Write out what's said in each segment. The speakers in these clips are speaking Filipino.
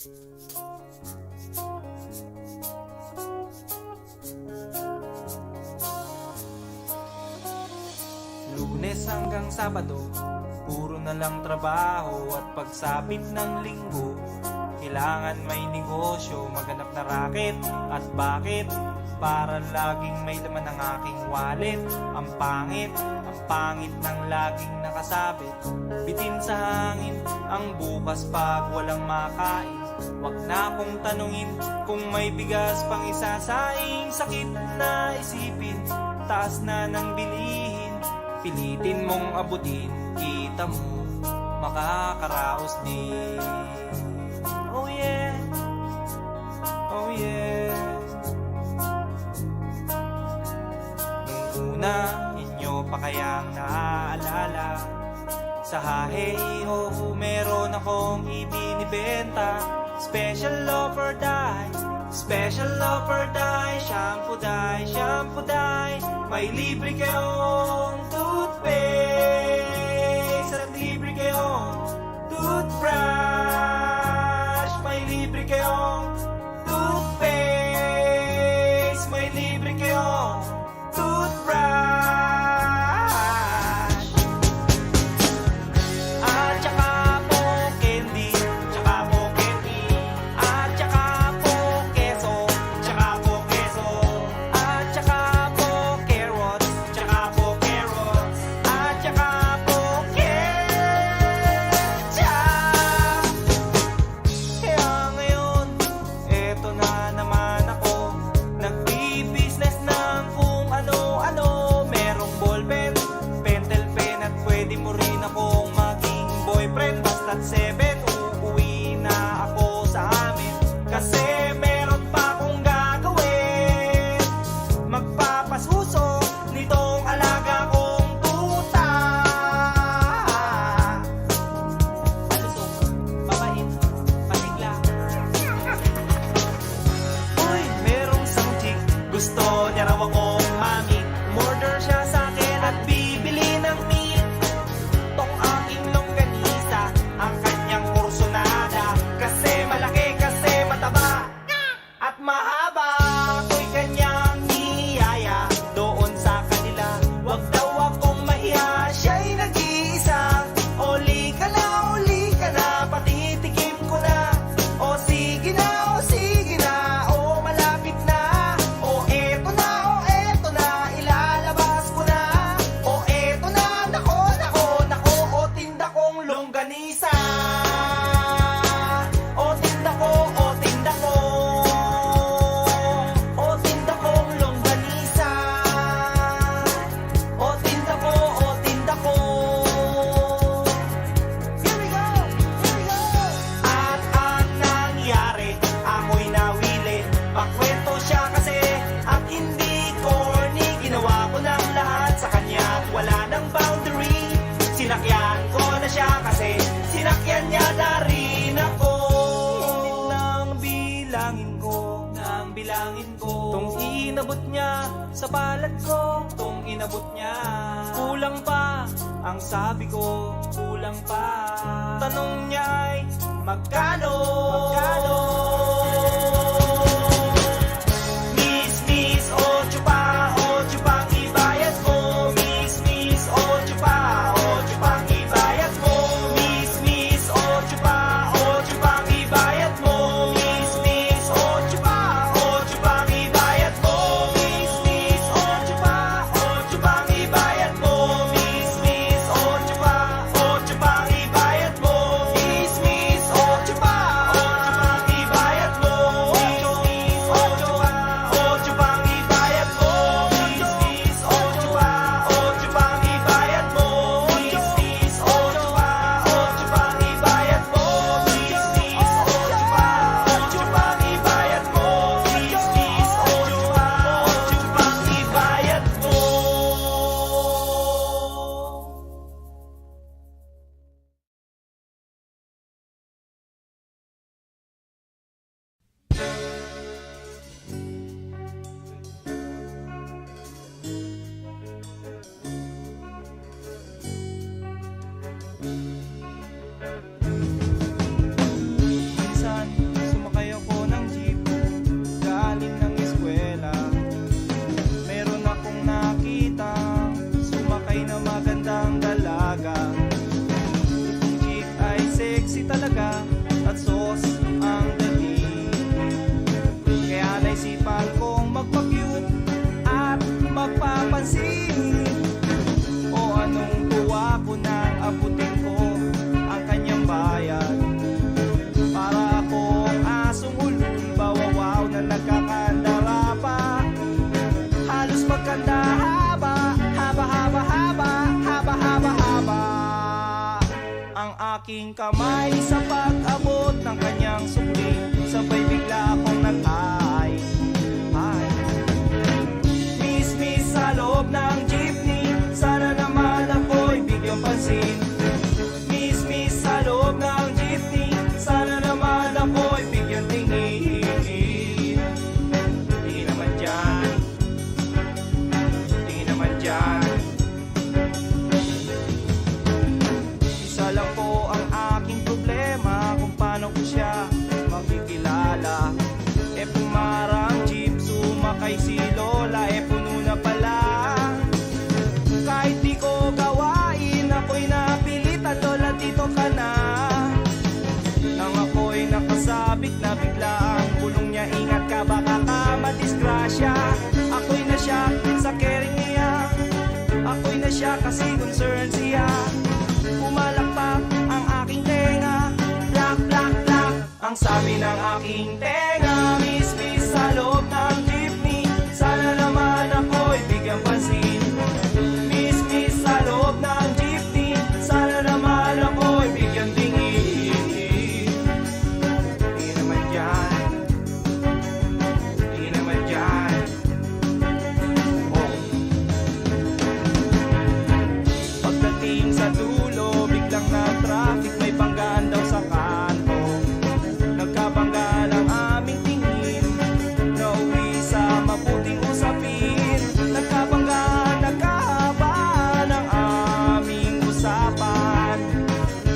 Lunes hanggang Sabado, puro na lang trabaho. At pagsapit ng Linggo, kailangan may negosyo, maghanap na raket. At bakit? Para laging may laman ng aking wallet. Ang pangit ng laging nakasabit. Bitin sa hangin ang bukas pag walang makain. Wag na akong tanungin kung may bigas pang isasaing. Sakit na isipin, taas na ng bilihin. Pilitin mong abutin, kita mo, makakaraos din. Oh yeah, oh yeah. Nung una, inyo pa kayang naaalala, sa Haheho meron akong ibinibenta. Special offer die, special offer die. Shampoo die, shampoo die. May libre kayong toothpaste at libre kayong toothbrush. May libre kayong toothpaste, may libre kayong toothbrush. At saka po candy, tsaka po candy. At saka po keso, tsaka po keso. At saka po carrots, tsaka po carrots. At saka po ketchup. Kaya ngayon, eto na naman ako, nagbi-business ng kung ano-ano. Merong ballpen, pentel pen, at pwede mo rin akong maging boyfriend. Basta't 7, uuwi na ako sa amin. Kasi meron pa akong gagawin. Magpapasuso nitong alaga kong tuta. Palusok, papait, patigla. Uy, merong isang chick, gusto niya raw akong mami. Murder siya sa akin at bibili ng meat. Tong aking longganisa, ang kanyang kursonada. Kasi malaki, kasi mataba, at mahaba. Ako'y kanyang niyaya doon sa kanila. Wag daw akong mahiya, siya'y nag-iisa. Uli ka na, patitikim ko na. O sige na, o sige na, o malapit na. O eto na, ilalabas ko na. O eto na, nako, o tinda kong longganisa. O tinda ko, o tinda ko. O tinda kong longganisa. O tinda ko, o tinda ko. Here we go, here we go. At ang nangyari, ako'y nawili. Pakwento siya kasi at hindi corny. Ginawa ko ng lahat sa kanya at wala ng boundary. Sinakyan ko na siya kasi sinakyan niya na rin ako. Nang bilangin ko, tong inabot niya sa palad ko, tong inabot niya. Kulang pa, ang sabi ko, kulang pa. Tanong niya ay, magkano? Miss, ocho pa ang ibayad mo. Miss, ocho pa ang ibayad mo. Miss, ocho pa ang ibayad mo. Miss, ocho pa ang ibayad mo. Miss, ocho pa ang ibayad mo. Miss, ocho pa ang ibayad mo. Miss, ocho pa ang ibayad mo. at sauce ang dating. Kaya naisipan kong magpa-cute at magpapansin. O anong tuwa ko nang abutin ko ang kanyang bayan. Para akong asong ulul, bawawaw na nagkakandara pa. Halos magkanda haba, haba, haba, haba, haba, haba, haba. Ang aking kamay sa pag-abot ng kanyang sukli, sabay bigla akong nag-ay. Miss, miss sa loob ng jeepney, sana naman ako'y bigyang pansin. Miss, miss sa loob ng jeepney, sana naman ako'y bigyang tingin. Di naman dyan, di naman dyan. Isa lang po ang aking problema, kung paano ko siya makikilala. E pumarang jeep, sumakay si Lola, e puno na pala. Kahit di ko gawain, ako'y napilitan, Lola dito ka na. Nang ako'y nakasabit na bigla ang bulong niya, ingat ka baka ka madisgrasya. Ako'y na siya sa caring niya, ako'y na siya kasi concerned siya. Pumalakpak ang aking tenga, plak, plak, plak, ang sabi ng aking tenga. Miss, miss sa loob ng jeepney, sana naman ako'y bigyang pansin. Miss, miss sa loob ng jeepney, sana naman ako'y bigyang tingin. Di naman dyan, di naman dyan. Oh. Pagdating sa dulo, biglang na-traffic, may banggaan daw sa kanto. Nagkabangga ng aming tingin, nauwi sa mabuting usapin. Nagkabangga, nagkahaba ng aming usapan.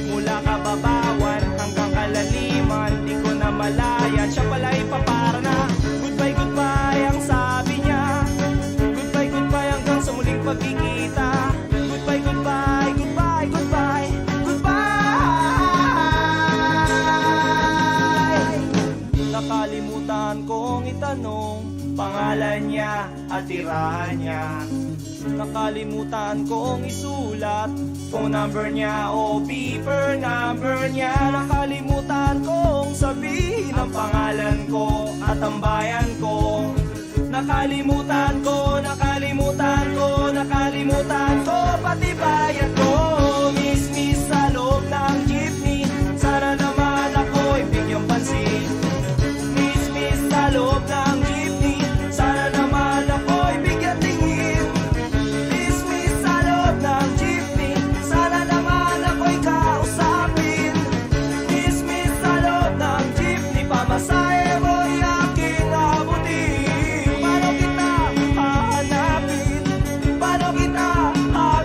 Mula kababawan hanggang kalaliman, di ko na malayan, siya pala'y papara na. Goodbye, goodbye ang sabi niya. Goodbye, goodbye hanggang sa muling pagkikita. Goodbye, goodbye, goodbye, goodbye, goodbye. Nakalimutan kong itanong pangalan niya at tirahan niya. Nakalimutan kong isulat phone number niya o beeper number niya. Nakalimutan kong sabihin ang pangalan ko at ang bayan ko. Nakalimutan ko, nakalimutan ko, nakalimutan ko pati bayan ko. Miss, miss sa loob ng jeepney, sana naman ako'y bigyang pansin. Miss, miss sa loob ng jeepney, sana naman ako'y bigyang tingin. Miss, miss sa loob ng jeepney, sana naman ako'y kausapin. Miss, miss sa loob ng jeepney, pamasahe mo'y aking abutin. Paano kita hahanapin? Paano kita hahanapin?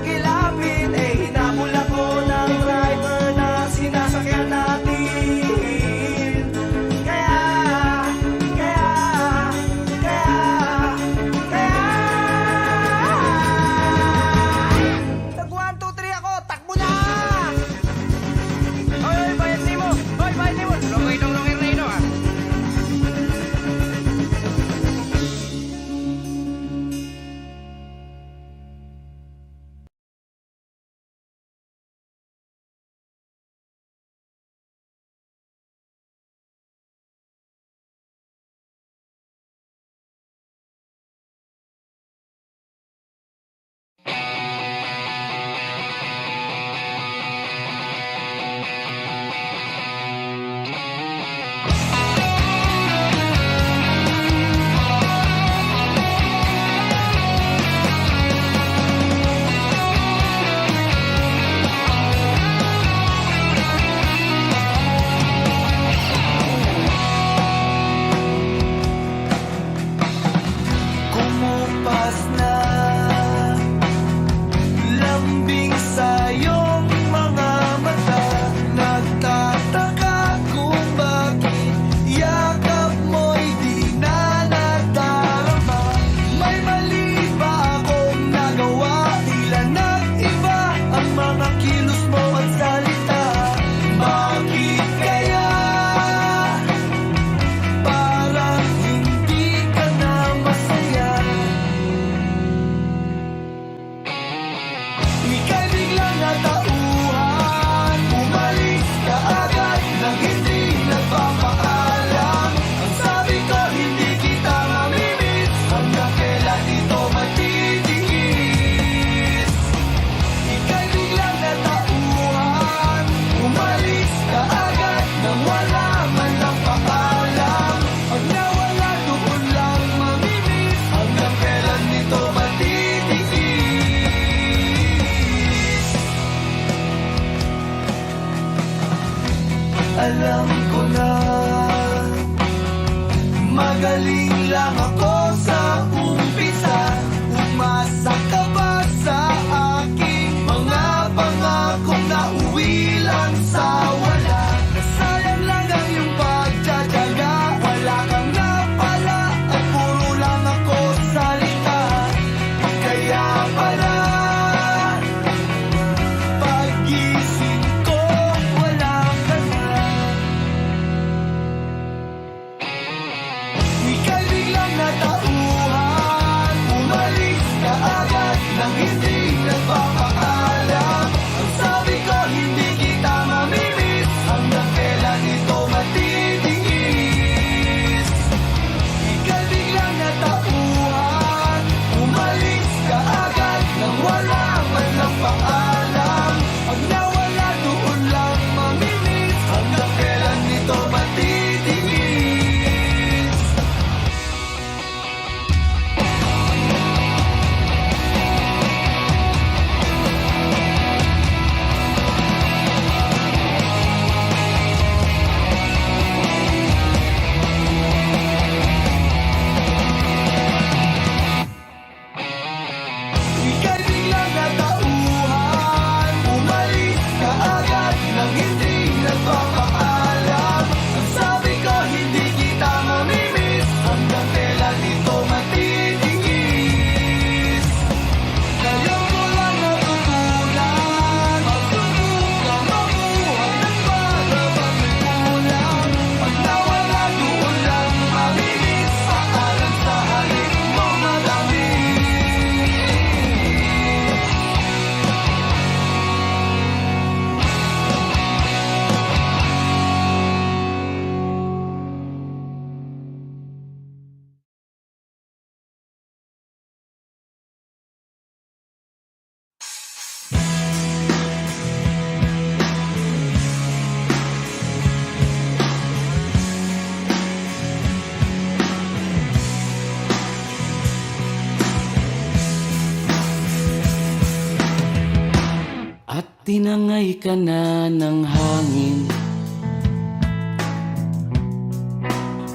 tinangay ka na ng hangin,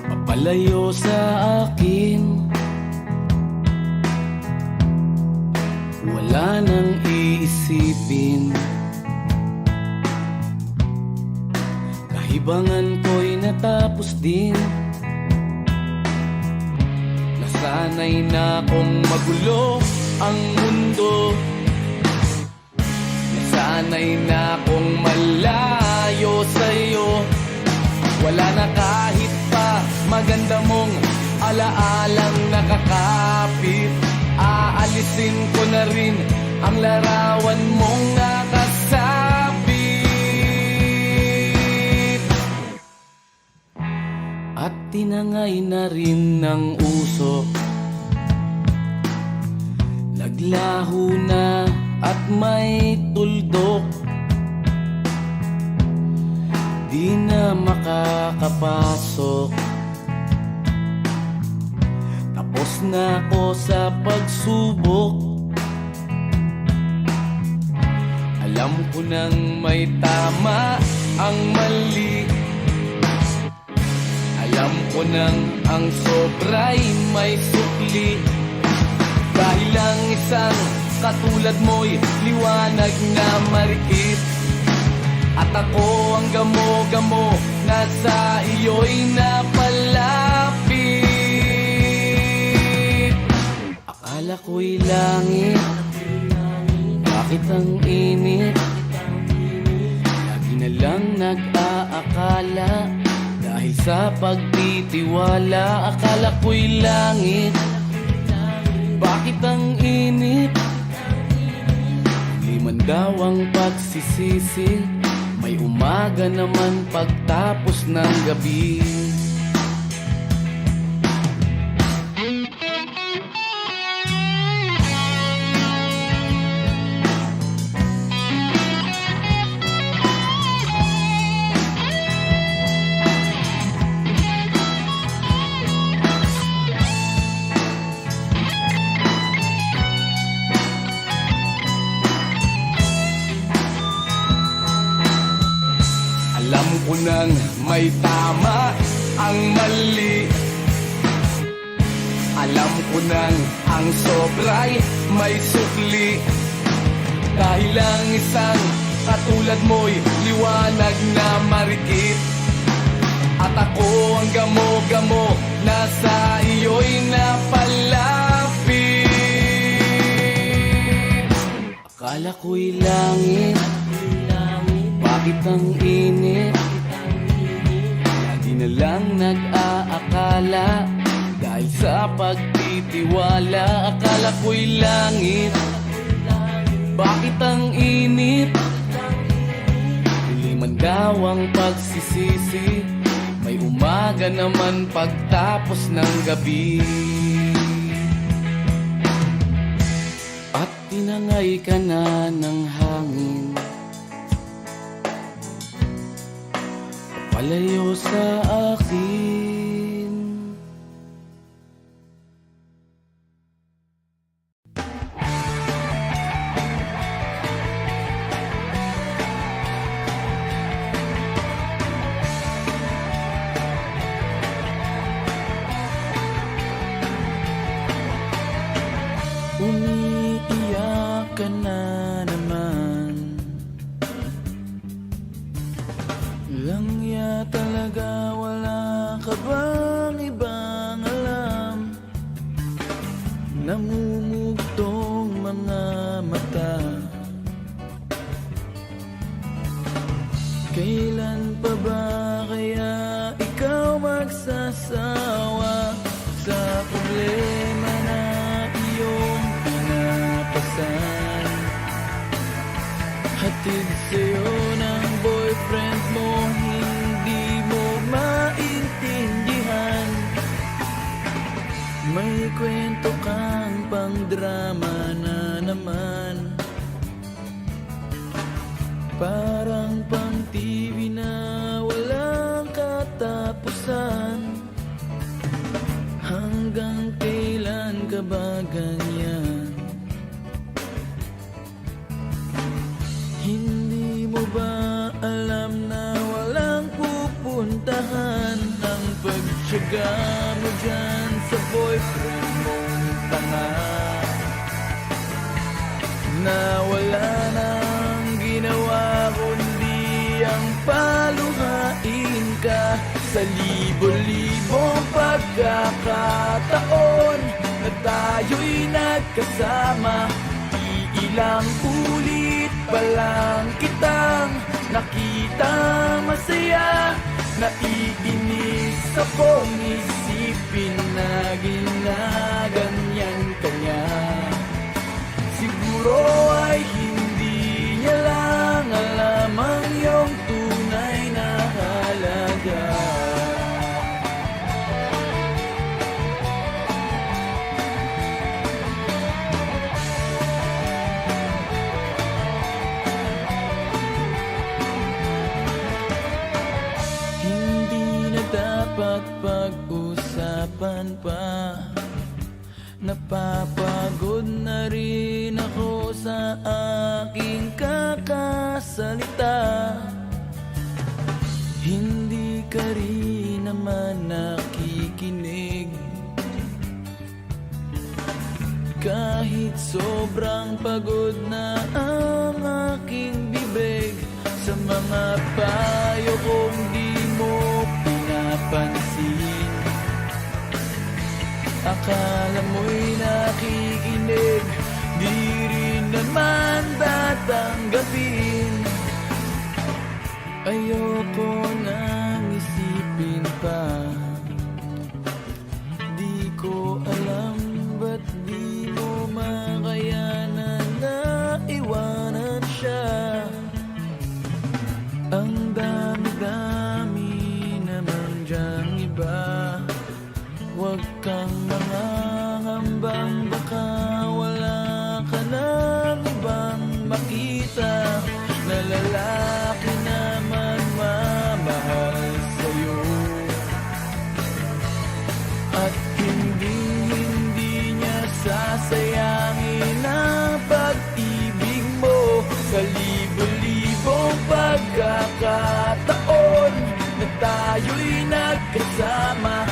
papalayo sa akin. Wala nang iisipin, kahibangan ko'y natapos din. Nasanay na kong magulo ang mundo, nasanay na kong malayo sa'yo. Wala na kahit pa maganda mong alaalang nakakapit. Aalisin ko na rin ang larawan mong nakasabit. At tinangay na rin ng usok, naglaho na at may tuldok. Di na makakapasok, tapos na ako sa pagsubok. Alam ko nang may tama ang mali, alam ko nang ang sobra'y may sukli. Dahil lang isang katulad mo'y liwanag na marikit, at ako ang gamo-gamo na sa iyo'y napalapit. Akala ko'y langit, bakit ang init? Lagi na lang nag-aakala, dahil sa pagtitiwala. Akala ko'y langit, bakit ang init? Liman daw ang pagsisisi, may umaga naman pagtapos ng gabi. Alam ko nang may tama ang mali, alam ko nang ang sobra'y may sukli. Dahil lang isang katulad mo'y liwanag na marikit, at ako ang gamo-gamo na sa iyo'y napalapit. Akala ko'y langit, bakit ang init? Lagi na lang nag-aakala, dahil sa pagtitiwala. Akala ko'y langit, bakit ang init? Liman daw ang pagsisisi, may umaga naman pagtapos ng gabi. At tinangay ka na ng hangin, palayo sa akin. Umiiyak ka na naman, langya talaga, wala ka bang ibang alam? Namumugtong mga mata, kailan pa ba kaya ikaw magsasawa sa problema na iyong pinapasan? Hatid sa'yo ng boyfriend mo, hindi mo maintindihan. May kwento kang pang-drama na naman, parang pang-TV na walang katapusan. Hanggang kailan ka ba ganyan? Hindi naman ang pagtyaga mo dyan sa boyfriend mong tanga, na wala nang ginawa kundi ang paluhain ka. Sa libo-libong pagkakataon na tayo'y nagkasama, iilang ulit pa lang kitang nakitang masaya. Naiinis akong isipin na ginaganyan ka niya. Siguro ay hindi niya lang alam ang iyong tunay na halaga. Hindi na dapat pag-usapan pa. Napapagod na rin ako sa aking kakasalita. Hindi ka rin naman nakikinig, kahit sobrang pagod na ang aking bibig. Sa mga payo kong di mo pinapansin, akala mo'y nakikinig, di rin naman tatanggapin. Ayoko nang isipin pa, di ko alam ba't di mo makayanan na iwanan siya. Ang dami-dami naman dyang iba, huwag kang mangangambang baka wala ka nang ibang makita na lalaki naman mamahal sa'yo. At hindi niya sasayangin ang pag-ibig mo. Sa libo-libong pagkakataon na tayo'y nagkasama,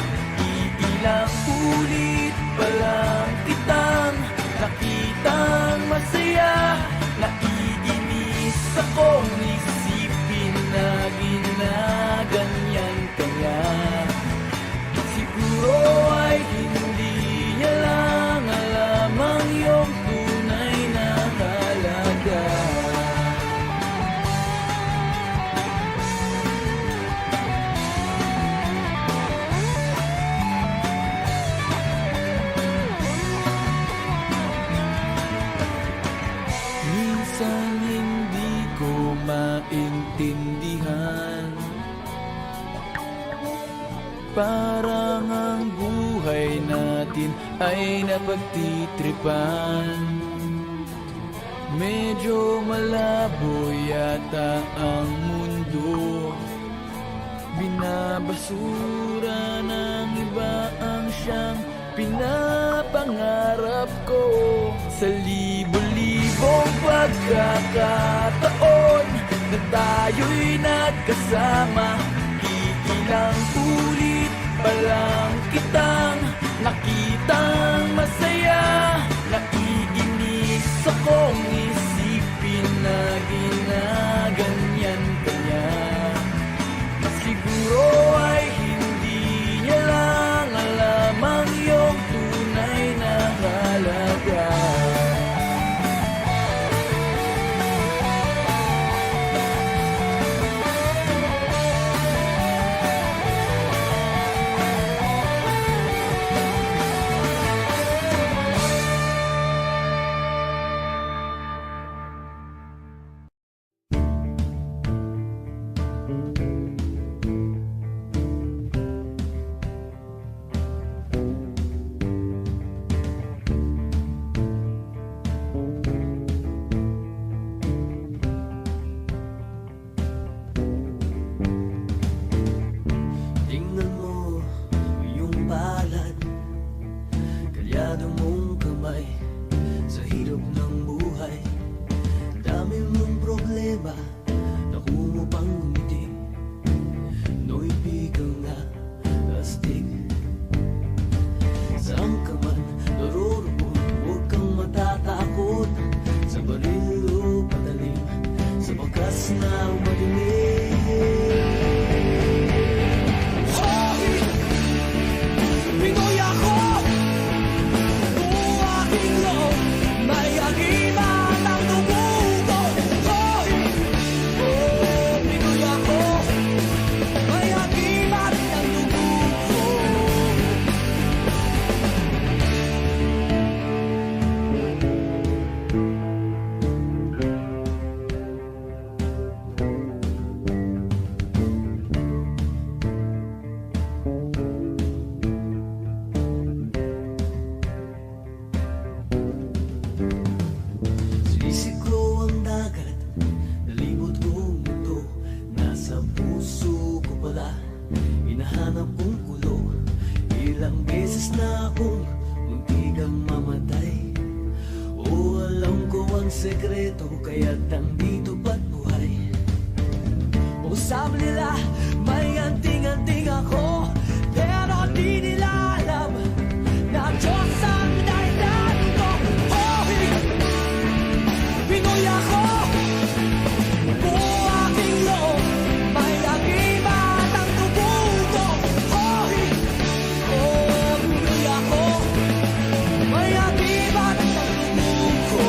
ilang ulit pa lang kitang nakitang masaya. Naiinis akong isipin na ginaganyan ka niya. Siguro ay hindi niya lang alam ang iyong tunay na halaga. Minsan hindi ko maintindihan, parang ang buhay natin ay napagtitripan. Medyo malabo yata ang mundo, binabasura ng iba ang siyang pinapangarap ko. Sa libo-libong pagkakataon na tayo'y nagkasama, iilang ulit pa lang kitang nakitang masaya. Naiinis akong isipin na ginaganyan ka niya. Siguro ay hindi niya lang alam ang iyong tunay na halaga. napungkulo. Ilang beses na akong muntikang mamatay. O alam ko ang sekreto, kaya't nandito ba't buhay. O sabi nila, may anting-anting ako, pero di nila alam na Diyos ang dahilan ko. Hoy! Pinoy ako! Buo aking loob, may lagimat ang tubo ko. Hoy! Oh, Pinoy ako, may lagimat ang tubo ko.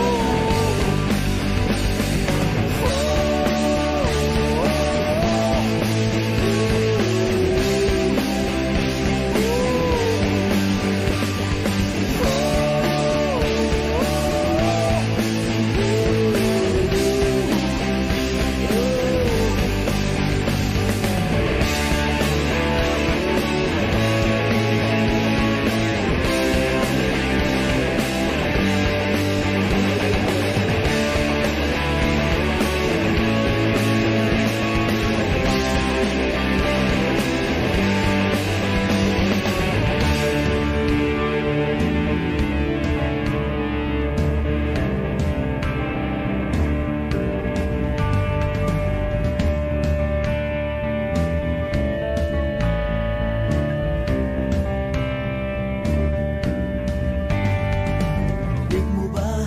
Dig mo ba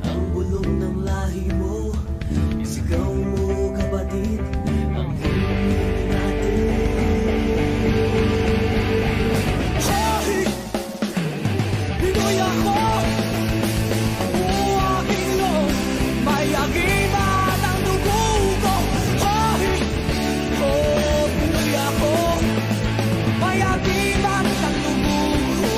ang bulong ng lahi mo? Isigaw mo, kapatid, ang himig natin. Hoy! Pinoy ako! Buo aking loob, may agimat ang dugo ko. Hoy! Oh, Pinoy ako, may agimat ang dugo ko.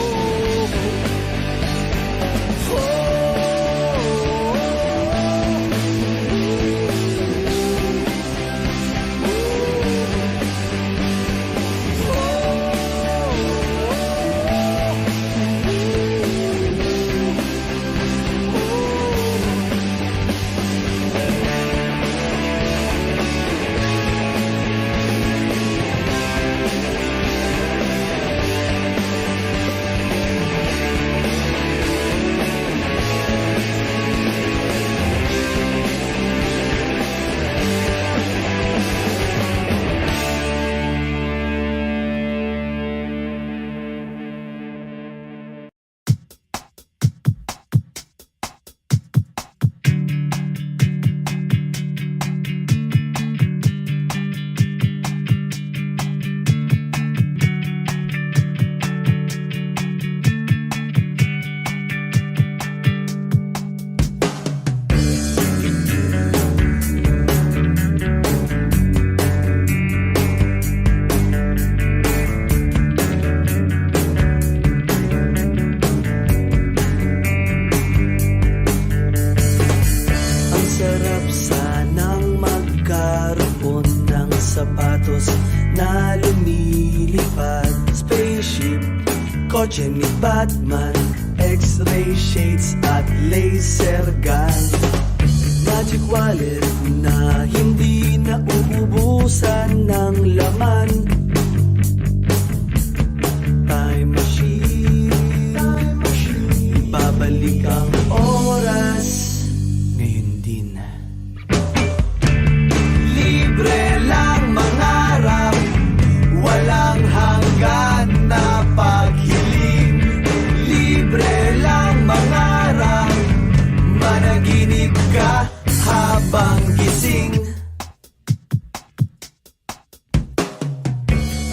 Ang sarap sanang magkaroon ng sapatos na lumilipad. Spaceship, kotse ni Batman, X-ray shades at laser gun. Magic wallet na hindi na uubusan ng laman. Time machine, babalik ang oras ngayon din. Libre lang mangarap, walang hanggan na paghiling. Libre lang mangarap, managinip ka habang gising.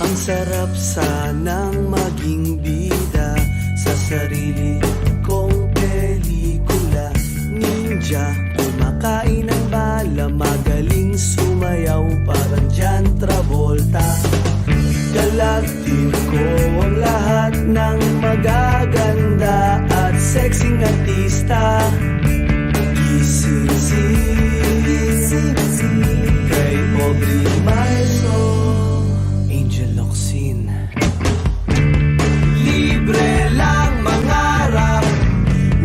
Ang sarap sanang maging bida sa sarili kong pelikula. Ninja, kumakain ng bala, magaling sumayaw parang John Travolta. Galaktiko ang lahat ng magaganda at sexing artista. Gising kay Aubrey Marzo, Angel Locsin. Libre lang mangarap,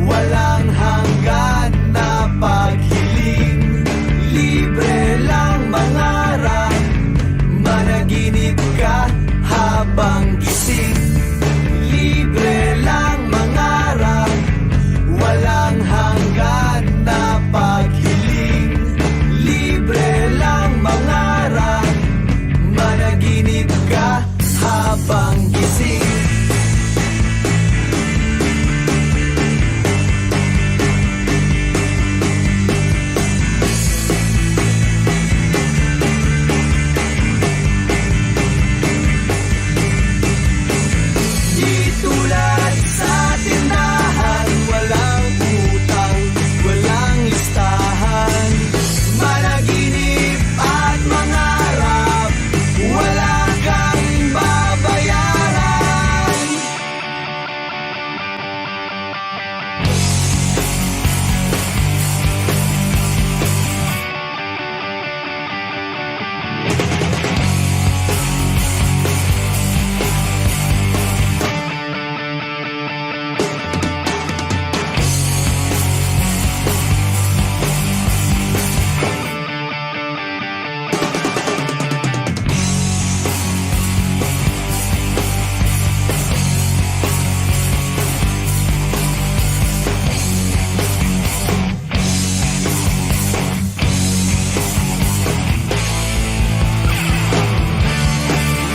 walang hanggan na paghiling. Libre lang mangarap, managinip ka habang gising. Di tulad sa tindahan, walang utang, walang listahan. Managinip at mangarap, wala kang babayaran.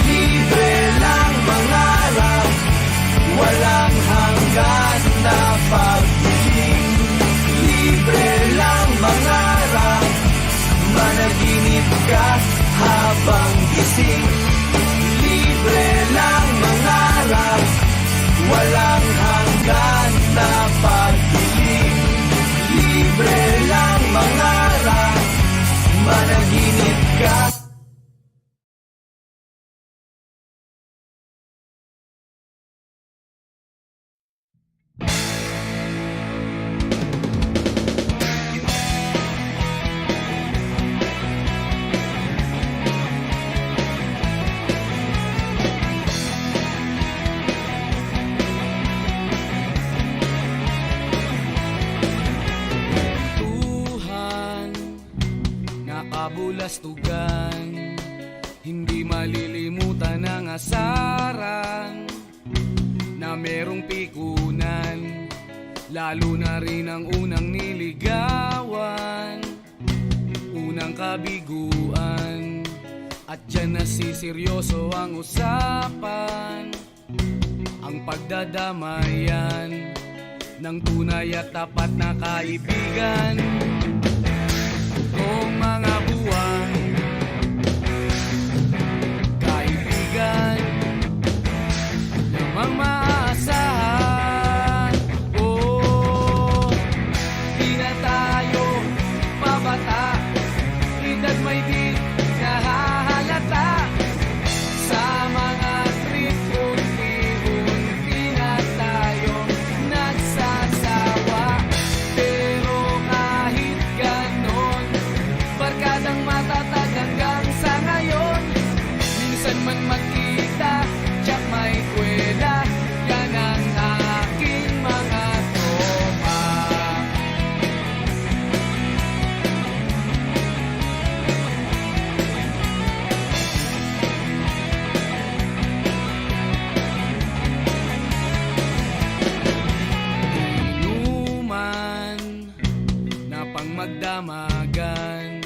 Libre lang mangarap, walang hanggan na pagdilim. Libre lang mangarap, managinip ka habang gising. Libre lang mangarap, walang hanggan na pagdilim. Libre lang mangarap, managinip ka. Tuhan, nakabulastugan, hindi malilimutan ang asaran na merong pikunan, lalo na rin ang unang niligawan, unang kabiguan, at dyan nasiseryoso ang usapan, ang pagdadamayan ng tunay at tapat na kaibigan. Kung mga buwan, kaibigan, lamang maaasahan. Oh, di na tayo babata, edad may di nahahalata. Sa mga trip, unti-unti na tayo nagsasawa. Pero kahit ganon, barkadang matatag hanggang sa ngayon. Minsan man magkita, tsak may kwela, yan ang aking mga tropa. Inuman na pang magdamagan,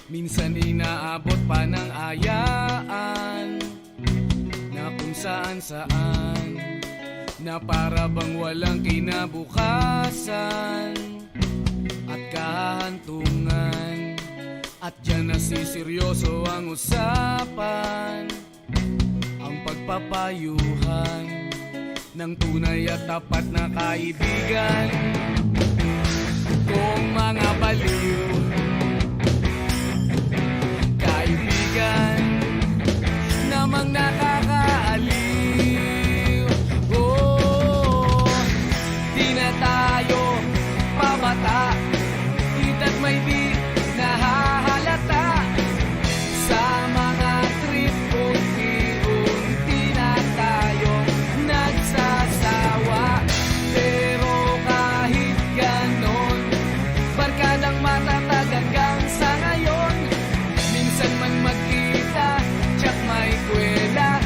minsan inaabot pa ng ayaan, na kung saan-saan, na para bang walang kinabukasan at kahantungan. At dyan nasiseryoso ang usapan, ang pagpapayuhan ng tunay at tapat na kaibigan. Kung mga baliw, kaibigan, namang nakakaaliw. Oh, di na tayo pabata, edad may di nahahalata. Sa mga trip, unti-unti na tayo nagsasawa. Pero kahit ganon, barkadang matatag hanggang sa ngayon. Minsan man magkita, tsak may kwela,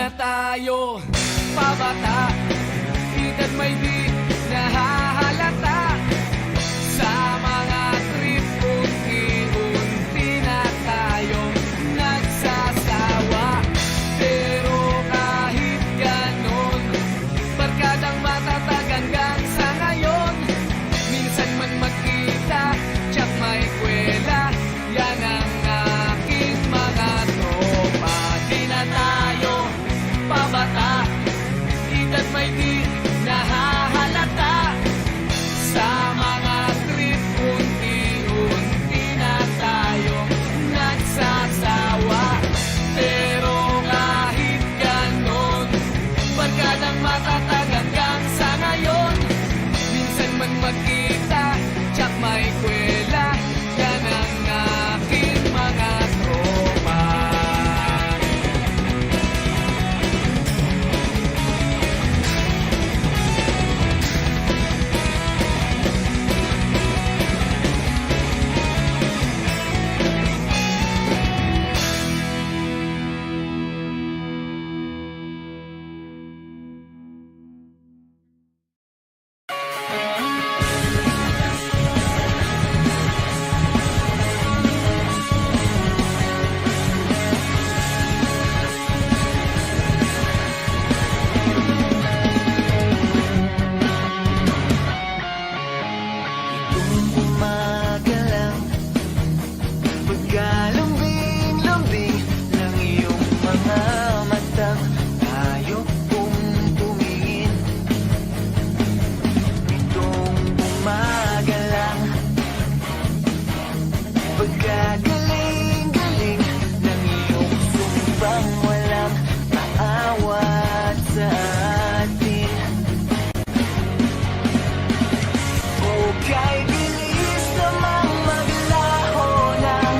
na tayo pabata, edad may di nahahalata. Sa mga trip unti-unti na tayong nagsasawa. Pero kahit ganon, barkadang matatag hanggang sa ngayon. Minsan man magkita, tsak may kwela, yan ang aking mga tropa. Di na tayo pabata, edad may di nahahalata. Sa mga trip unti-unti na tayong nagsasawa. Pero kahit ganon, barkadang matatag hanggang sa ngayon. Minsan man magkita, tsak may kwela, yan ang aking mga tropa. Itong umaga lang, pagkalambing-lambing ng iyong mga matang tayo pong tumingin. Itong umaga lang, pagkagaling-galing ng iyong sumbang walang maawat sa atin. Okay, bilis namang maglaho ng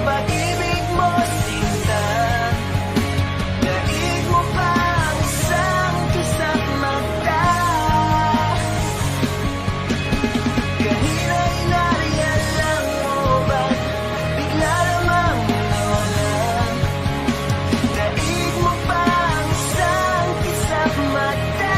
pag-ibig mo, sinta. Daig mo pa ang isang kisap mata. Kanina'y nariyalang mo ba't bigla namang nawala? Daig mo pa ang isang kisap mata.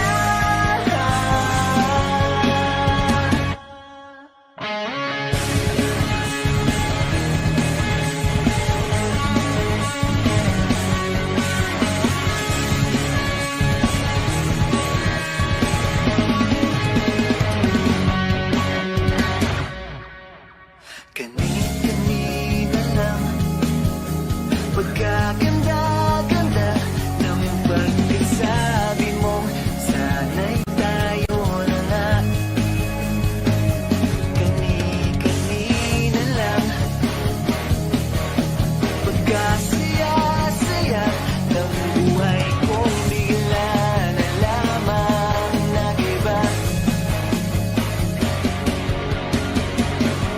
Kani-kanina lang, pagkaganda-ganda ng pagkasabi mong sana'y tayo na nga. Kani-kanina lang, pagkasaya-saya ng buhay kong bigla na lamang nag-iba.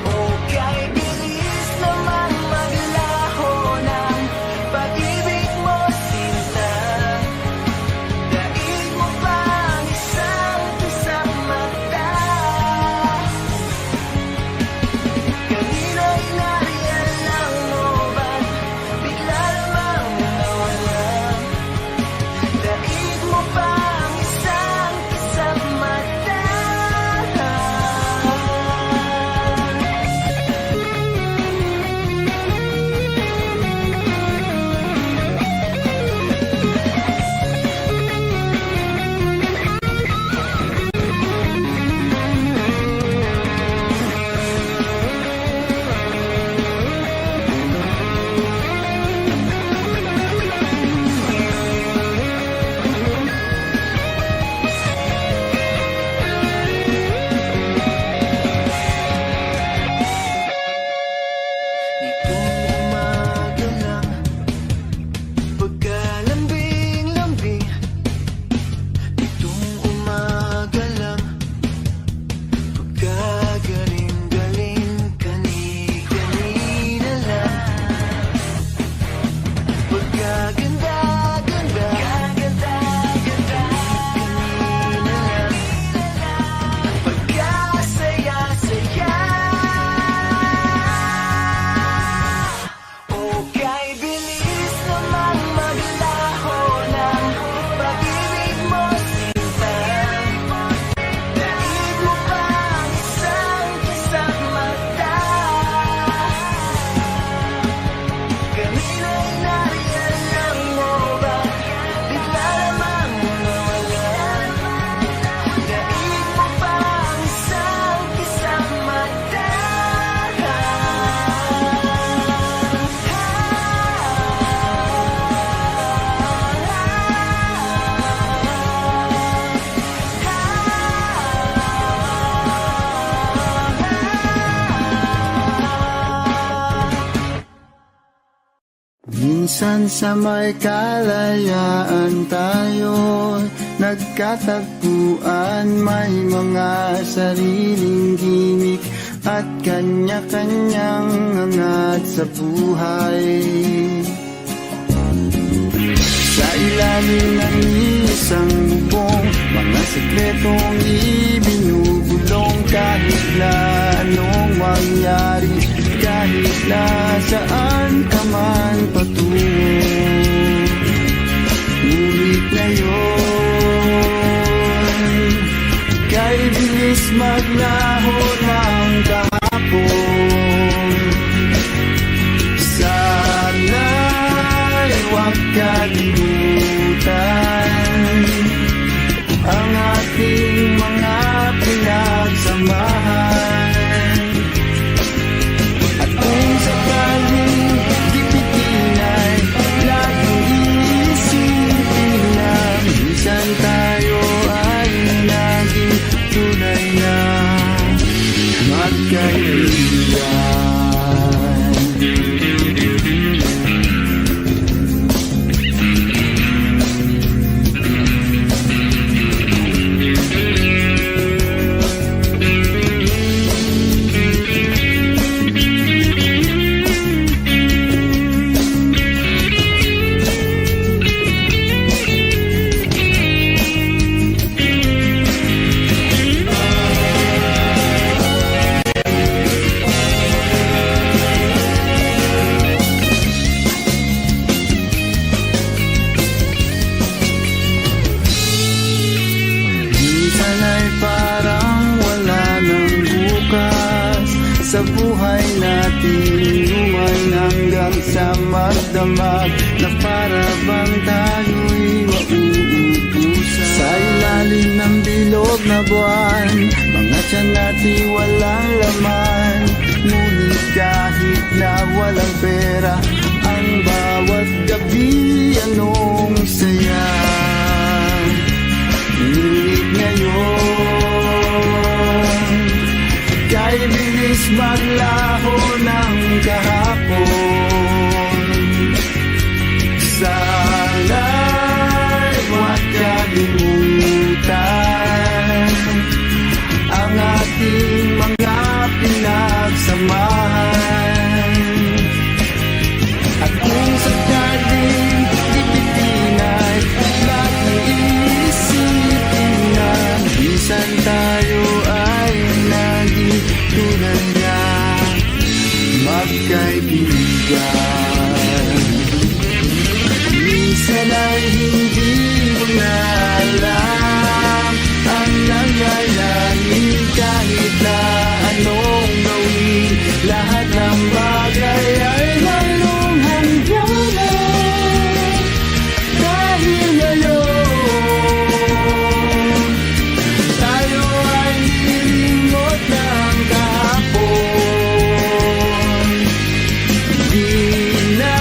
Okay, bilis naman maglaho ng pag-ibig Nariyan mo ba? Bigla lamang nawala. Daig mo pa ang isang isang mata. Minsan sa may kalayaan tayo nagkatagpuan, may mga sariling gimik at kanya-kanyang hangat sa buhay. Sa ilalim ng isang bubong, mga sekretong ibinubulong, kahit na anong mangyari, kahit na saan ka man patungo. Ngunit ngayon, kay bilis maglaho ng kahapon. Sana'y huwag kalimutan ang ating mga pinagsamahan. At kung sakaling gipitin ay laging iisipin na minsan tayo ay naging tunay na magkaibigan. Sa buhay natin, luman hanggang sa magdamag, na para bang tayo'y mauubusan. Sa ilalim ng bilog na buwan, mga tiyan natin walang laman. Ngunit kahit na walang pera, ang bawat gabi anong saya. Ngunit ngayon, kay bilis maglaho ng kahapon. Sana'y huwag kalimutan ang ating mga pinagsamahan. At kung sakaling gipitin ay laging iisipin na minsan tayo ay naging tunay na magkaibigan. Minsan ay hindi mo na alam ang nangyayari, kahit na anong gawin, lahat ng bagay ay mayroong hangganan. Dahil ngayon, tayo ay nilingot ng kahapon. Di na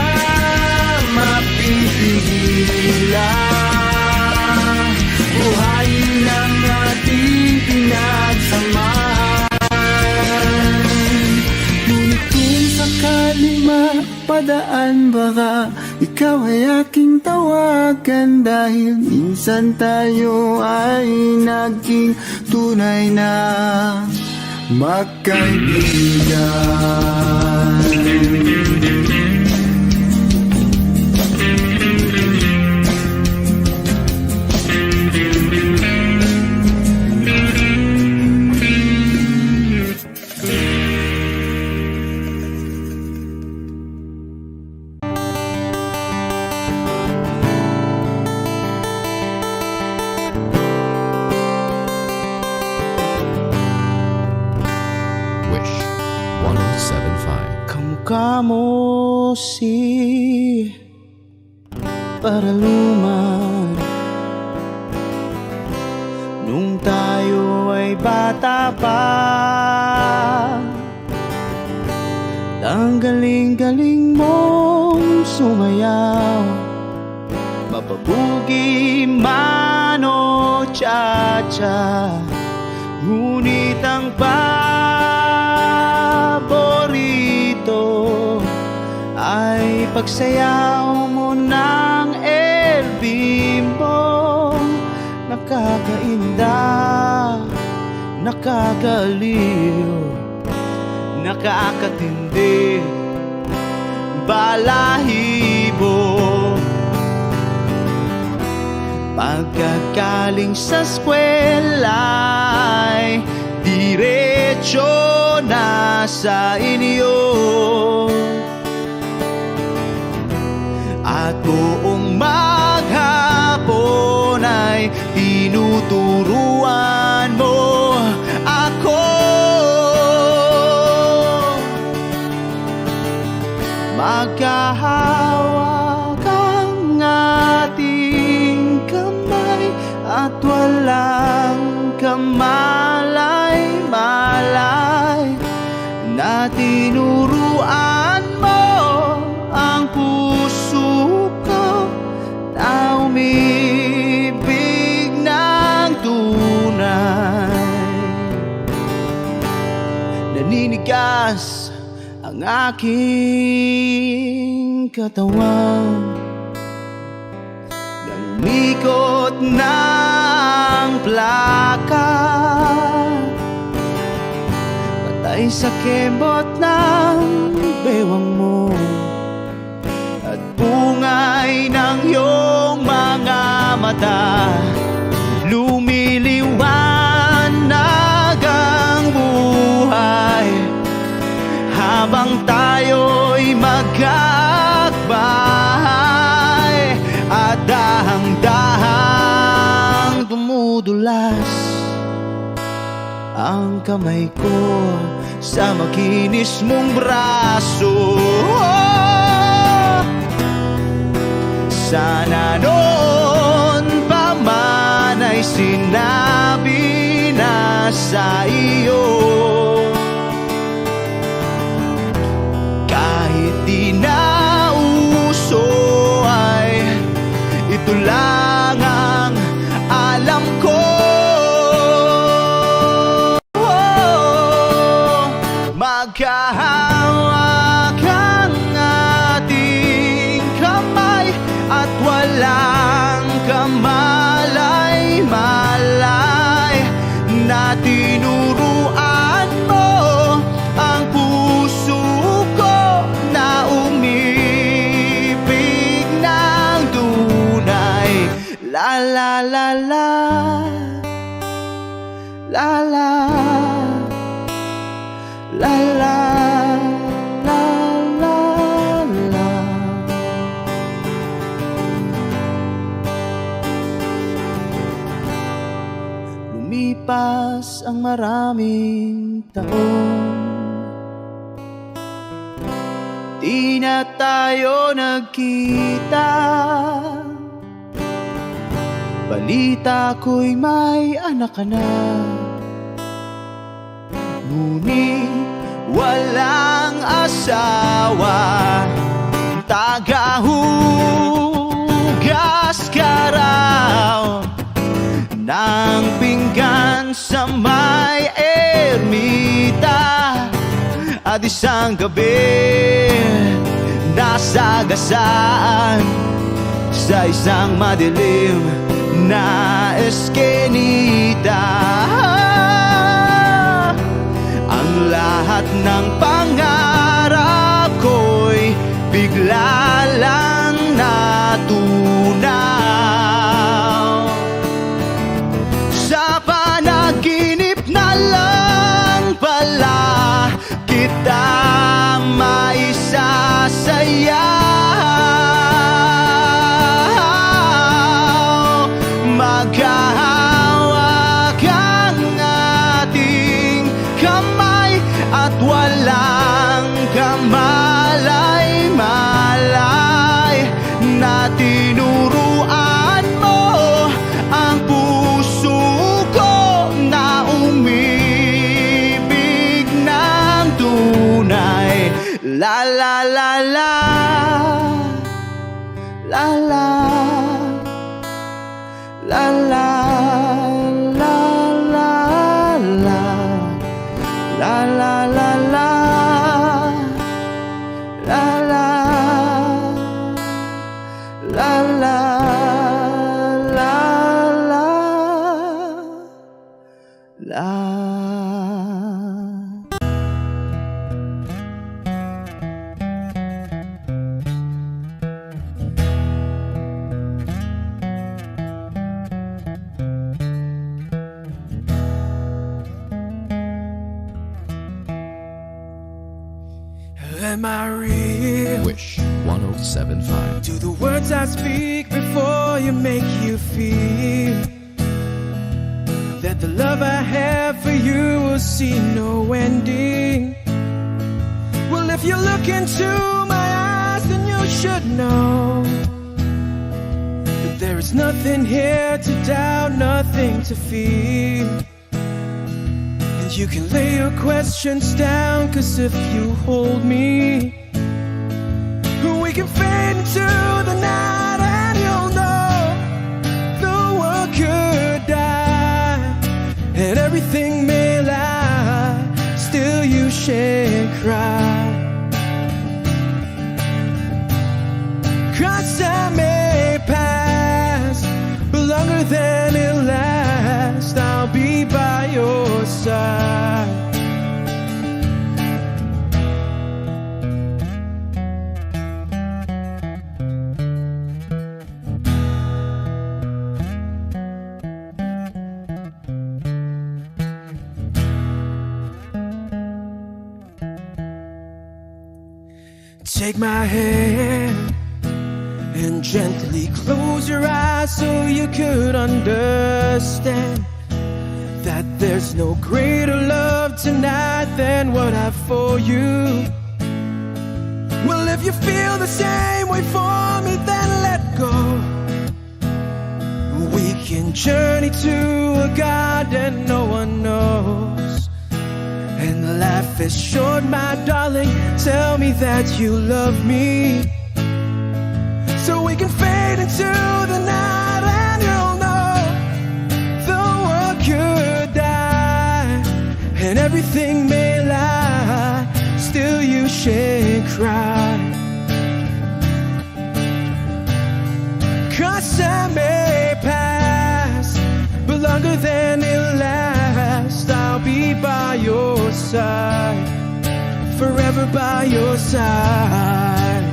mapipigilan, buhayin ang ating pinagsamahan. Ngunit kung sakali mapadaan, baka ikaw ay aking tawagan, dahil minsan tayo ay naging tunay na magkaibigan. Wish 107.5. Kamukha mo si paraluman. Nung tayo ay bata pa, ang galing-galing mong sumayaw, mapabugi man o cha-cha. Ngunit ang paborito ay pagsayaw mo ng El Bimbo. Nakakainda, nakakaliw, nakakatindi, balahibo. Pagkagaling sa eskwela'y diretso na sa inyo, at buong maghapon ay tinuturuan mo ako. Magkahawak ang ating kamay at walang kamalay-malay, na tinuruan mo ang puso ko na umibig ng tunay. Naninigas ang aking katawan, nangikot ng plaka, patay sa kembot ng bewang mo at bungay ng iyong mga mata. Lumiliwanag ang buhay habang tayo'y magkakbahay, at dahang-dahang dumudulas ang kamay ko sa makinis mong braso. Sana noon pa man ay sinabi na sa iyo, kahit di na uso ay ito lang ang alam ko. Magkahawak ang ating kamay at walang kamalay-malay, na tinuruan mo ang puso ko na umibig ng tunay. La la la la, la la, la la, la la la. Lumipas ang maraming taon, di na tayo nagkita. Balita ko'y may anak ka na, ngunit walang asawa. Tagahugas ka raw ng pinggan sa may ermita, at isang gabi nasagasaan sa isang madilim na eskenita. Ang lahat ng pangarap ko'y bigla lang natunaw. Sa panaginip na lang pala kita maisasayaw. Maghahawak ang ating kamay at walang kamalay-malay, na tinutulungan La la la la la la la la la la la la la la la la la la la la. Am I real? Wish 1075. Do the words I speak before you make you feel that the love I have for you will see no ending? Well, if you look into my eyes, then you should know that there is nothing here to doubt, nothing to feel. And you can lay your questions down, 'cause if you hold me, we can fade into the night, and you'll know the world could die and everything may lie, still you shan't cry. 'Cause time may pass, but longer than it lasts, I'll be by your side. Take my hand and gently close your eyes so you could understand that there's no greater love tonight than what I have for you. Well, if you feel the same way for me, then let go. We can journey to a garden no one knows. And life is short, my darling, tell me that you love me, so we can fade into the night, and you'll know the world could die and everything may lie, still you shan't cry. 'Cause time may pass, but longer than it lasts, I'll be by your side, forever by your side.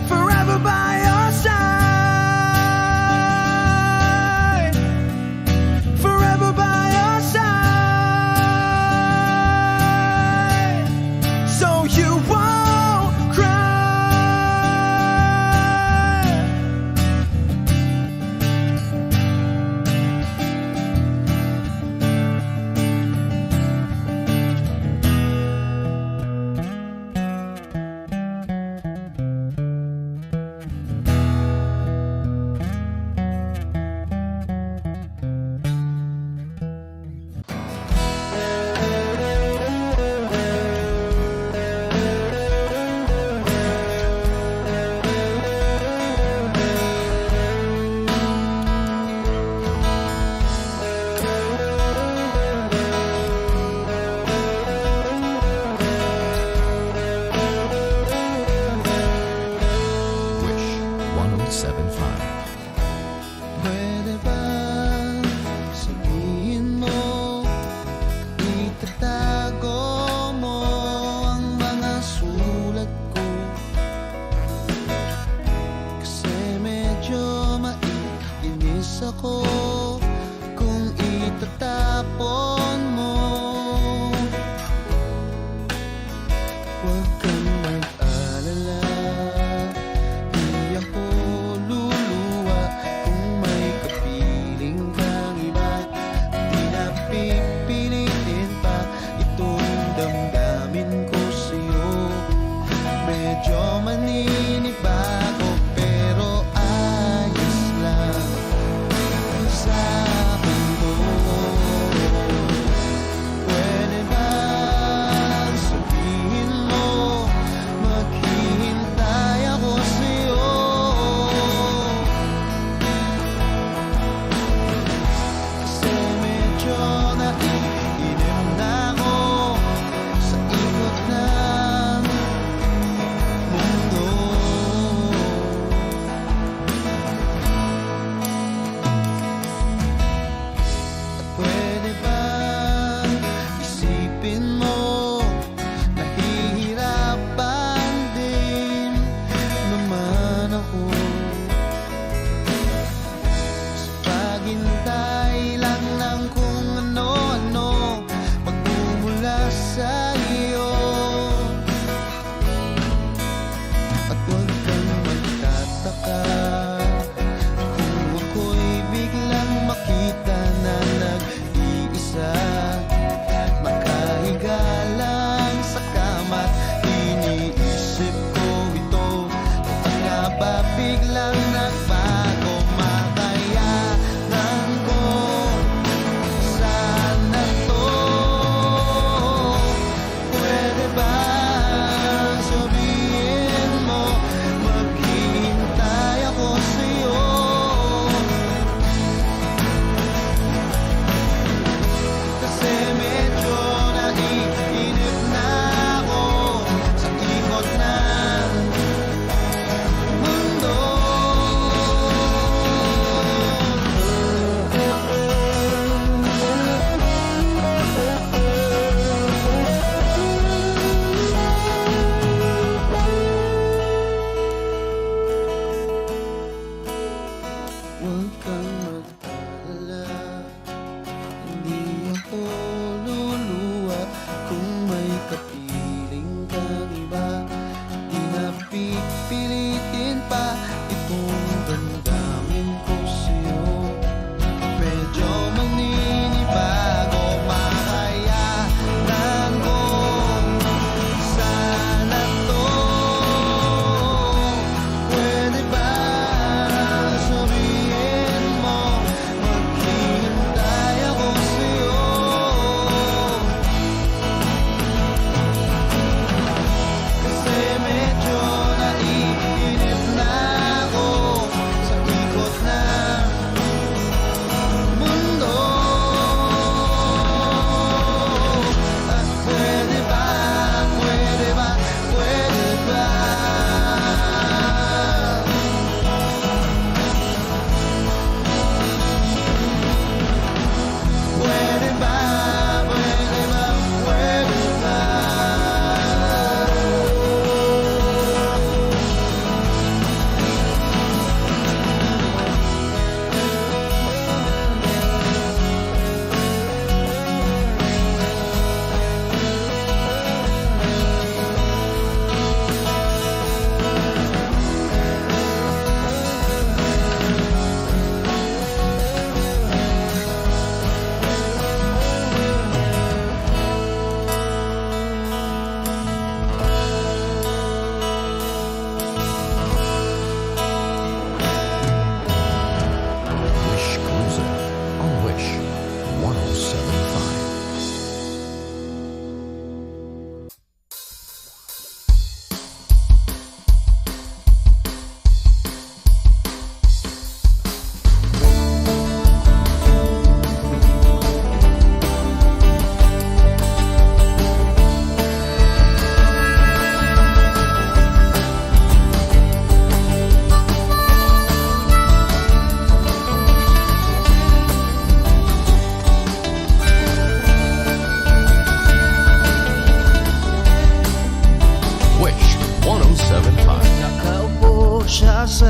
Forever by your side, forever by your side, so you won't cry. Wish 1075. Pwede ba sabihin mo, itatago mo ang mga sulat ko? Kasi medyo maiinis ako kung itatapon mo. Huwag kang mag-alala, di ako luluwa kung may kapiling kang iba. Di na pipilitin pa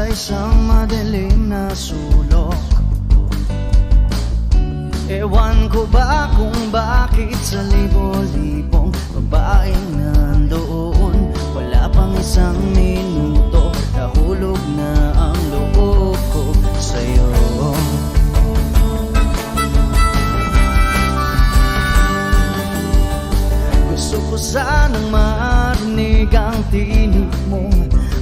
isang madilim na sulok. Ewan ko ba kung bakit sa libo-libong babaeng nandoon, wala pang isang minuto, nahulog na ang loob ko sa'yo. Gusto ko sanang marinig ang tinig mo,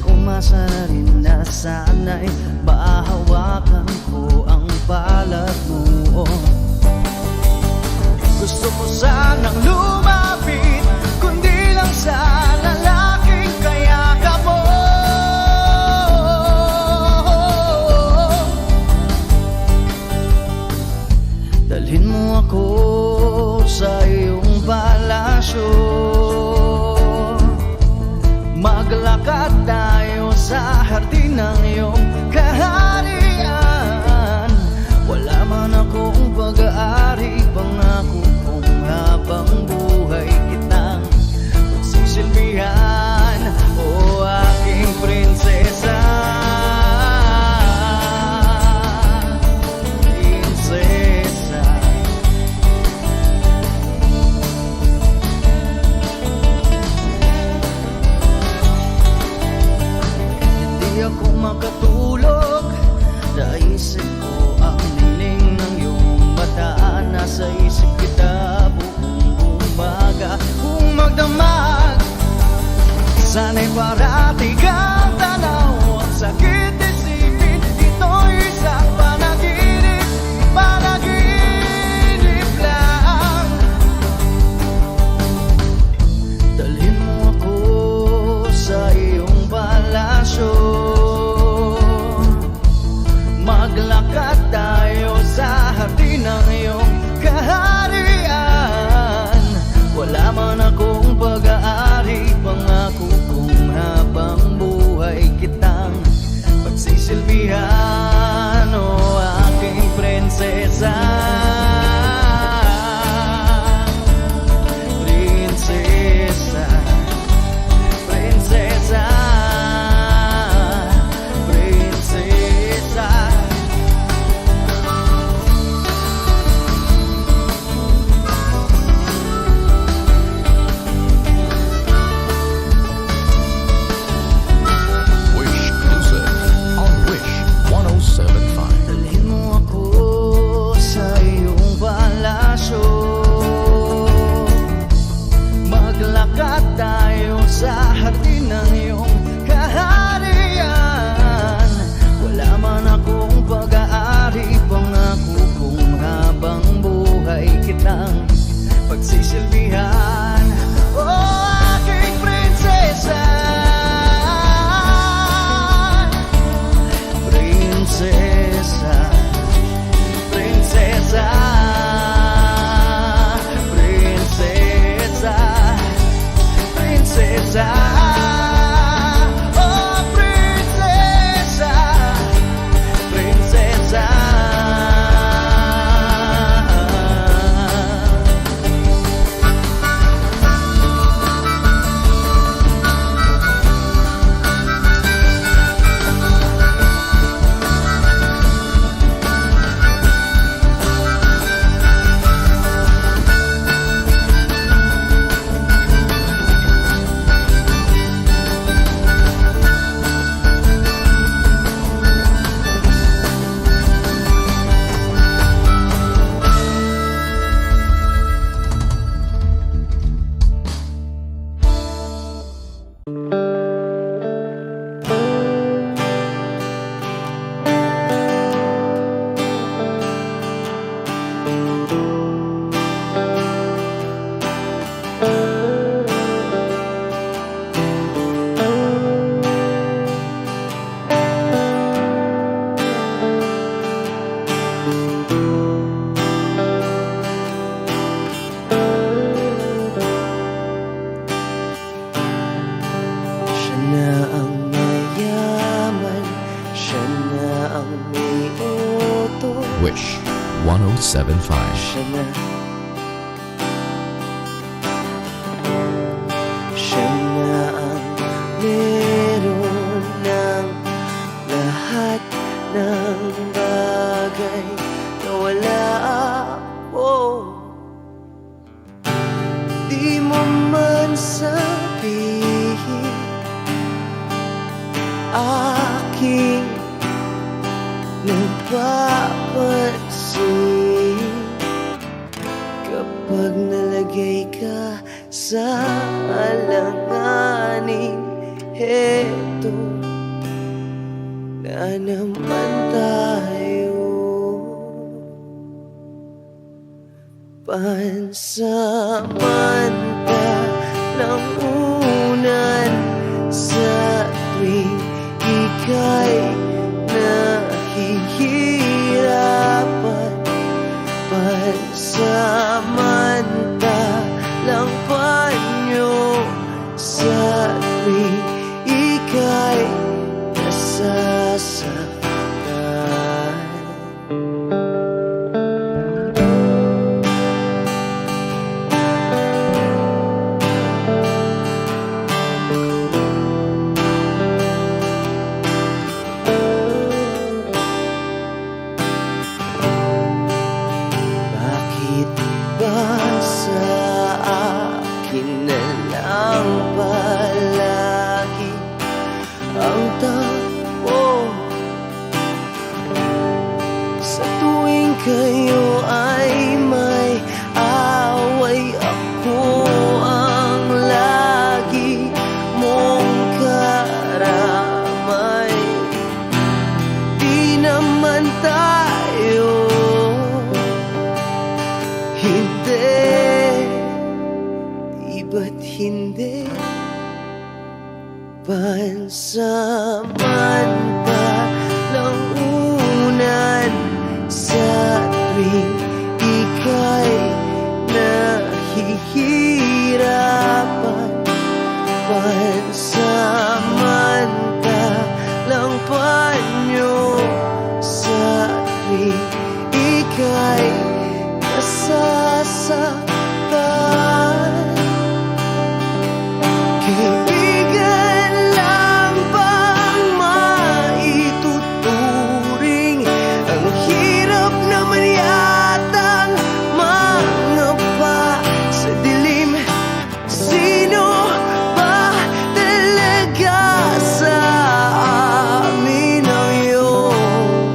umasa na rin na sana'y mahawakan ko ang balat mo. Gusto ko sanang lumapit, kundi lang sa lalaking kayakap mo. Dalhin mo ako sa iyong palasyo, maglakad tayo sa hardin ng iyong kaharian. Wala man akong pag-aari, pangako kong habang buhay kitang pagsisilbihan, o aking prinsesa. Prinsesa. Hindi ako makatulog, naisip ko ang nining ng iyong mata. Nasa isip kita buong umaga, kung magdamag sana'y parati kang tanaw. Ang sakit isipin, ito'y isang panaginip, panaginip lang. Dalhin mo ako sa iyong palasyo, maglakad tayo sa hardin ng iyong kaharian. Wala man akong pag-aari, pangako kong habang buhay kitang pagsisilbihan, o aking prinsesa. Prinsesa. Prinsesa. Prinsesa. Wish Music on Wish 107.5. Dalhin mo ako sa iyong palasyo, maglakad tayo sa hardin ng iyong kaharian. Wala man akong pag-aari, pangako kong habang buhay kitang pagsisilbihan, o aking prinsesa. Prinsesa. Prinsesa. Prinsesa. Prinsesa. Oh, prinsesa. Prinsesa. Wish 107.5. Siya na. Siya na ang meron ng lahat. Di mo man sabihin aking napapansin kapag nalagay ka sa alanganin. Heto na naman tayo, pansamantalang unan sa tuwing ika'y nahihirapan. Pansamantalang panyo sa tuwing ika'y nasasaktan. Bakit ba sa akin na lang palagi ang takbo? Sa tuwing kayo ay may away, ako ang lagi mong karamay. Di naman tayo, hindi, di ba't hindi? Pansamantalang unan sa tuwing ika'y nahihirapan. Pansamantalang panyo sa tuwing ika'y nasasaktan. Kaibigan lang bang maituturing? Ang hirap naman yatang mangapa sa dilim. Sino ba talaga sa amin ang iyong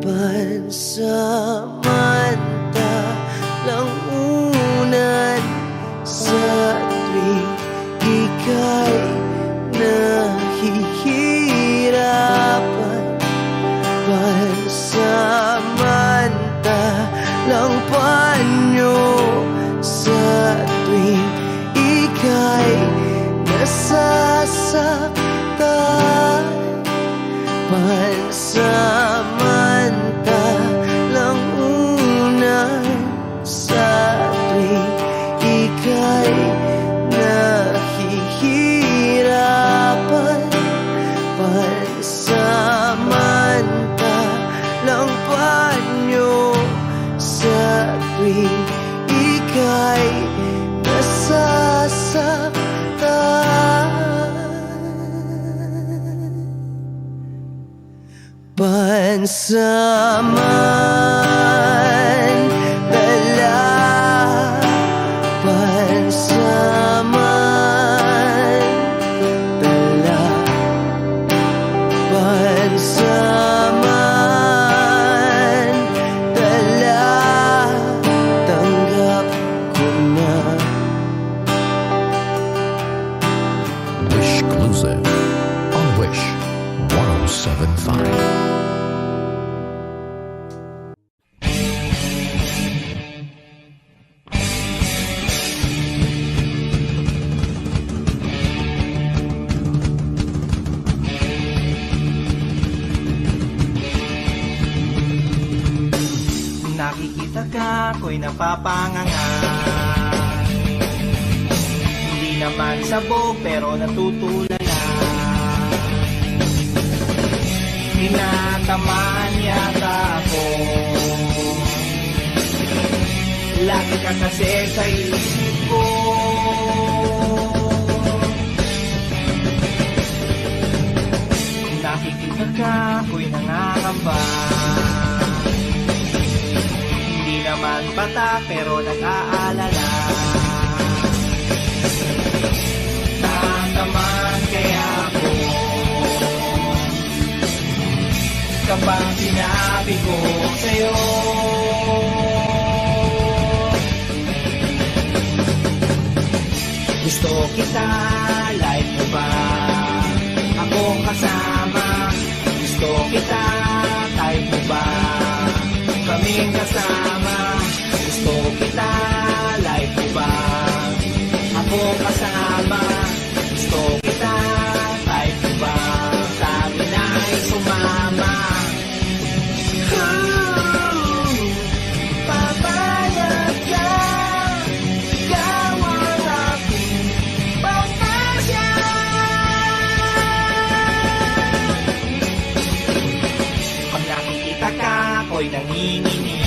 pansamantalang unan sa tuwing ika'y nahihirapan. Pansamantalang panyo sa tuwing ika'y nasasaktan. Pansamantalang unan sa tuwing ika'y nahihirapan. Pansamantalang panyo sa tuwing ika'y nasasaktan. Pansamantala, pansamantala, pansamantala, tanggap ko na. Wish Exclusive on Wish 107.5. Nakikita ka, ako'y napapanganga. Hindi naman sabog, pero natutulala. Tinatamaan yata ako. Lagi ka kasi sa isip ko. Nakikita ka, ako'y nangangamba. Hindi naman bata pero nag-aalala. Nataman kaya ako kapag sinabi ko sa'yo gusto kita, like mo ba? Akong kasama. Gusto kita, type mo ba? Kaming kasama. Gusto kita, like mo ba? Akong kasama. Gusto kita, type mo ba? Sabi na'y sumama. Papayag ka. Ikaw ang aking pagkasya. Pag nakikita ka, ako'y nanginginig.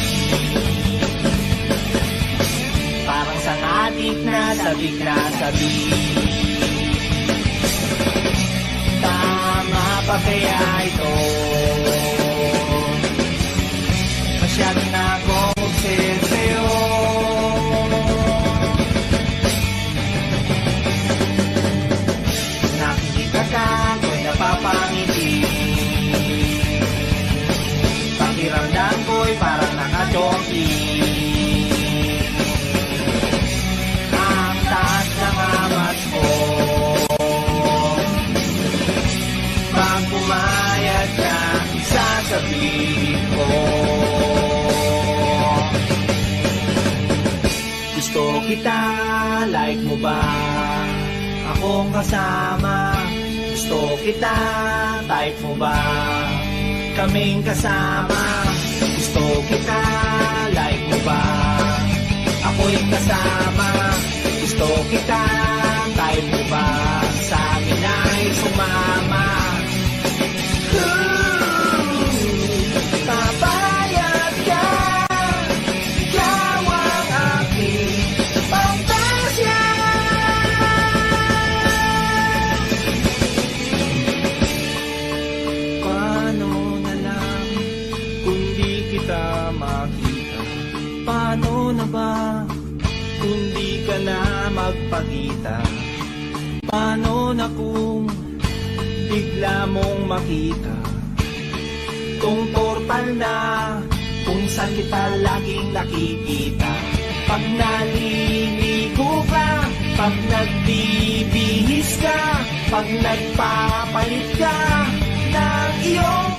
Parang sangatik na sabik na sabik. Tama pa kaya ito? Masyado na akong obsesyo. Nakikita ka, ako'y napapangiti. Pakiramdam ko'y parang nakachoki. Ang taas ng amat ko. Pag pumayag ka, sasabihin ko. Gusto kita, like mo ba? Akong kasama. Gusto kita, type mo ba? Kaming kasama. Gusto kita, like mo ba? Ako'y kasama. Gusto kita, type mo ba? Sa amin ay sumama. Papayag ka. Ikaw ang aking pagkasya. Paano na lang kung di kita makita? Paano na ba kung di ka na magpakita? Paano na kung bigla mong makita? Kung portal na kung saan kita laging nakikita. Pag naliligo ka, pag nagbibihis ka, pag nagpapalit ka ng iyong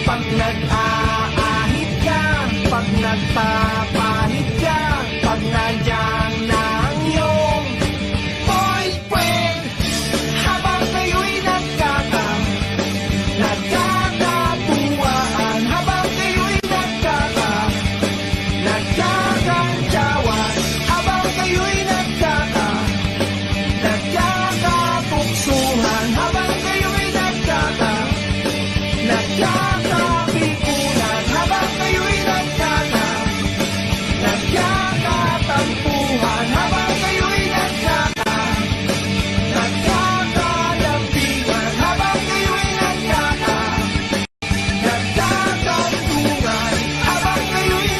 pag nag-aahit ka, pag nagpapalit ka, pag nandiyan na ang iyong boyfriend. Habang kayo'y nagkakatuwaan, habang kayo'y nagkakantsawan, habang kayo'y nagkakapuksuhan, habang kayo'y nagkakapikunan, habang kayo'y nagkakatampuhan, habang kayo'y nagkakalampingan, habang kayo'y nagkakatungan, habang kayo'y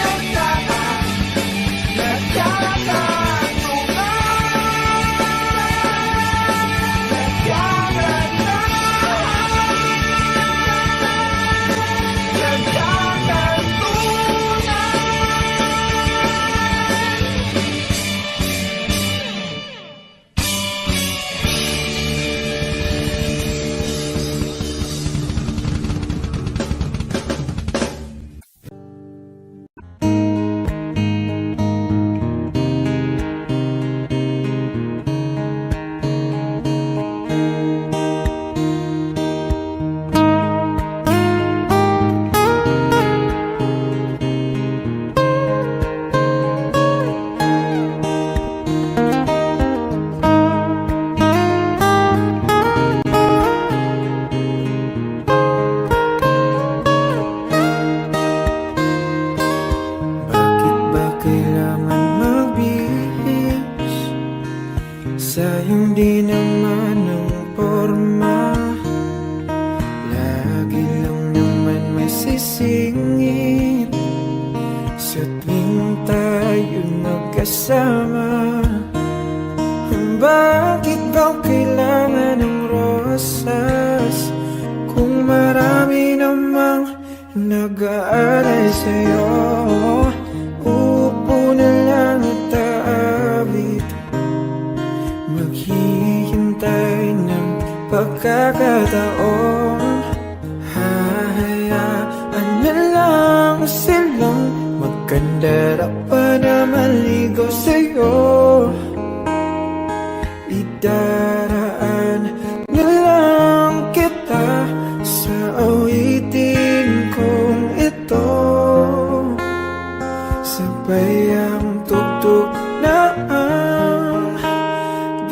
Sayang di naman ang forma, lagi lang naman may sisingit sa tuwing tayo magkasama. Bakit ba kailangan ng rosas kung marami namang nag-aalay sa'yo? Uupo na lang at aawit, maghihintay ng pagkakataon. Hahayaan na lang silang magkandara na maligaw sa'yo. Idaraan na lang kita sa awitin kong ito. Sabay ang tugtog na ang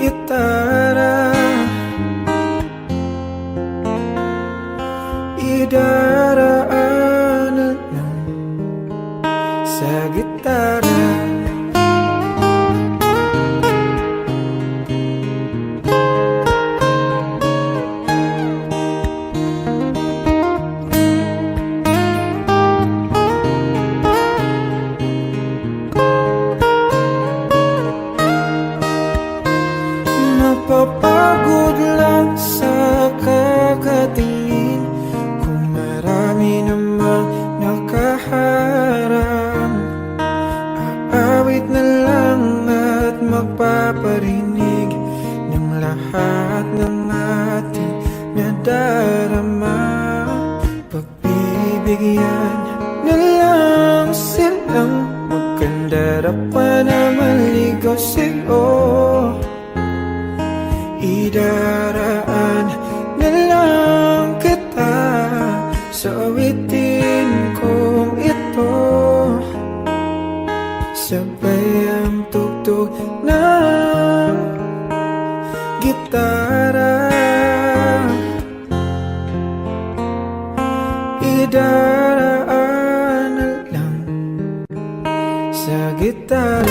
gitara. Idaraan na lang sa gitara. Mapapagod lang sa kakatingin kung marami namang nakaharang. Aawit na lang at magpaparinig ng lahat ng ating nadarama. Pagbibigyan na lang silang magkandara na maligaw sa'yo. Idaraan na lang kita sa awitin kong ito. Sabay ang tugtog ng gitara. Idaraan na lang sa gitara.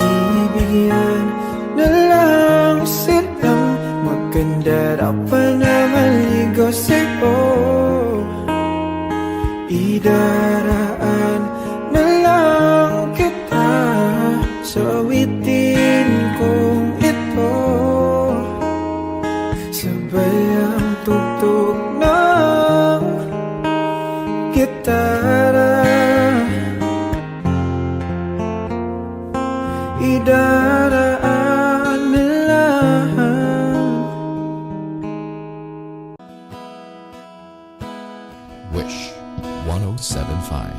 Bibigyan na lang silang magkandara na maligaw sa'yo. Idaraan na lang kita sa awitin kong ito. Sabay ang tugtog ng gitara. Idaraan na lang. Wish 1075.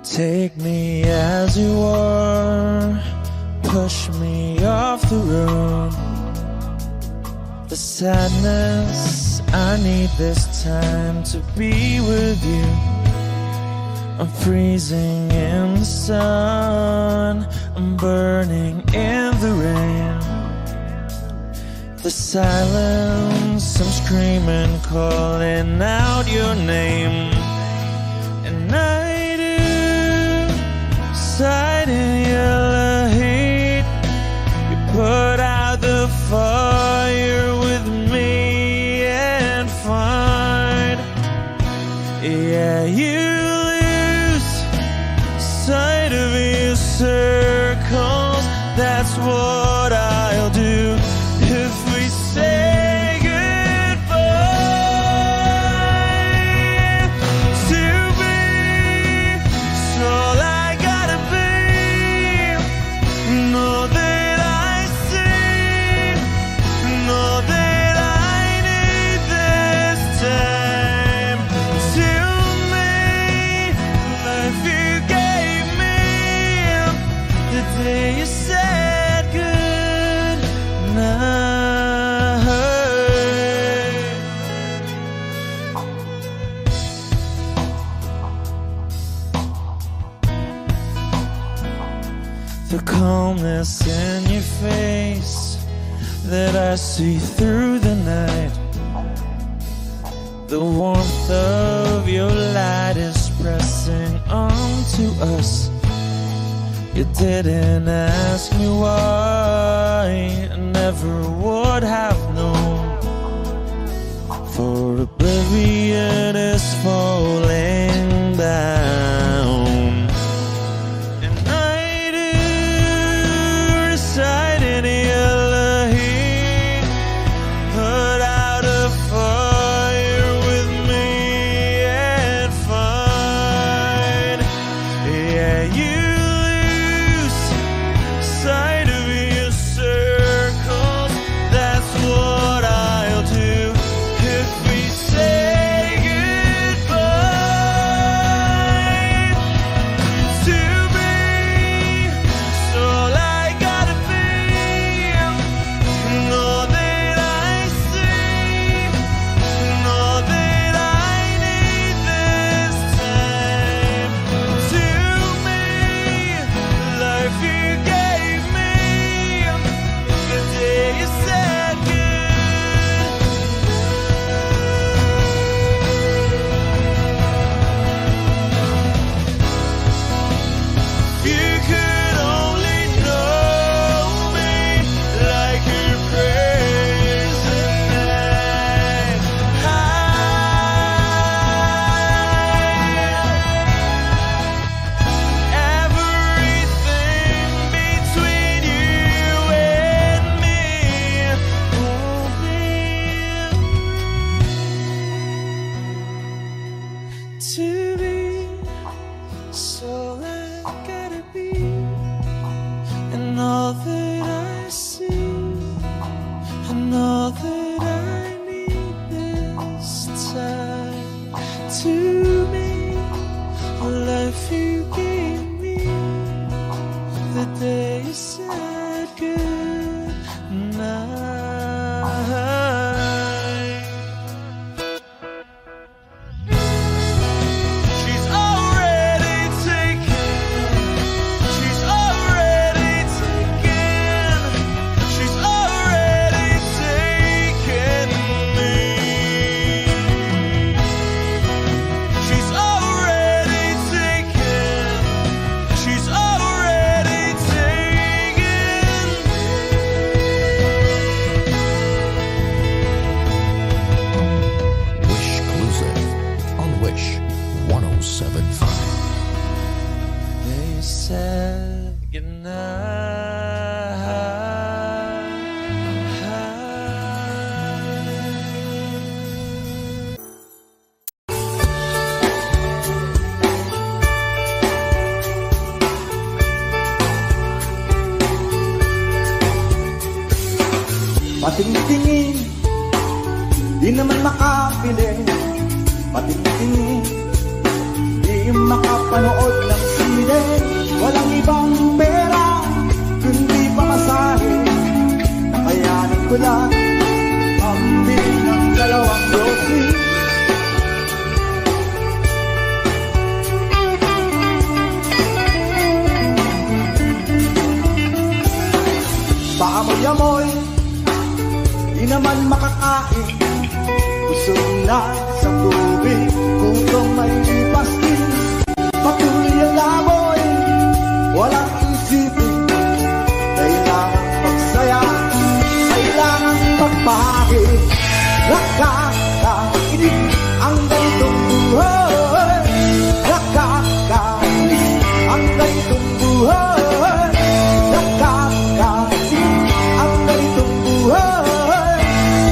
Take me as you are, push me off the road. The sadness, I need this time to be with you. I'm freezing in the sun, I'm burning in the rain. The silence, I'm screaming, calling out your name. And I do sighed in yellow heat. You put out the fire with me and find, yeah, you lose sight of your circles. That's what I'll do if we say goodbye. To be, it's all I gotta be. Know that I see, know that I need this time. To me, life you gave me the day you said good night. The calmness in your face that I see through the night. The warmth of your light is pressing onto us. You didn't ask me why, I never would have known. For oblivion is falling down, and I do reside in Elohim. Put out a fire with me and find, yeah, you lose sight of your circles. That's what I'll do if we say goodbye. To be, it's all I gotta be, and all that I see, and all that I need this time. To me, life you gave me, the day you said if you could only know me like your present night. Everything between you and me won't be to be. So I gotta be, and all that I see, and all that I need this time. To me, the life you gave me, the day you said good night. She's already taken. She's already taken. She's already taken me. She's already taken. She's already taken Wish Exclusive on Wish 1075. They said goodnight. Patingtingin, di naman makapili. Patingtingin, di makapanood ng sine. Walang ibang pera, kundi pamasahe. Nakayanin ko lang ang bili ng 2 dosis. Paamoy-amoy, di naman makakain. Busog na sa tubig, kung may pastil. Patuloy ang laboy, walang isipin. Kailangan magsaya, kailangan magpahagi. Nakakainig ang ganitong buhay. Nakakainig ang ganitong buhay. Nakakainig ang ganitong buhay.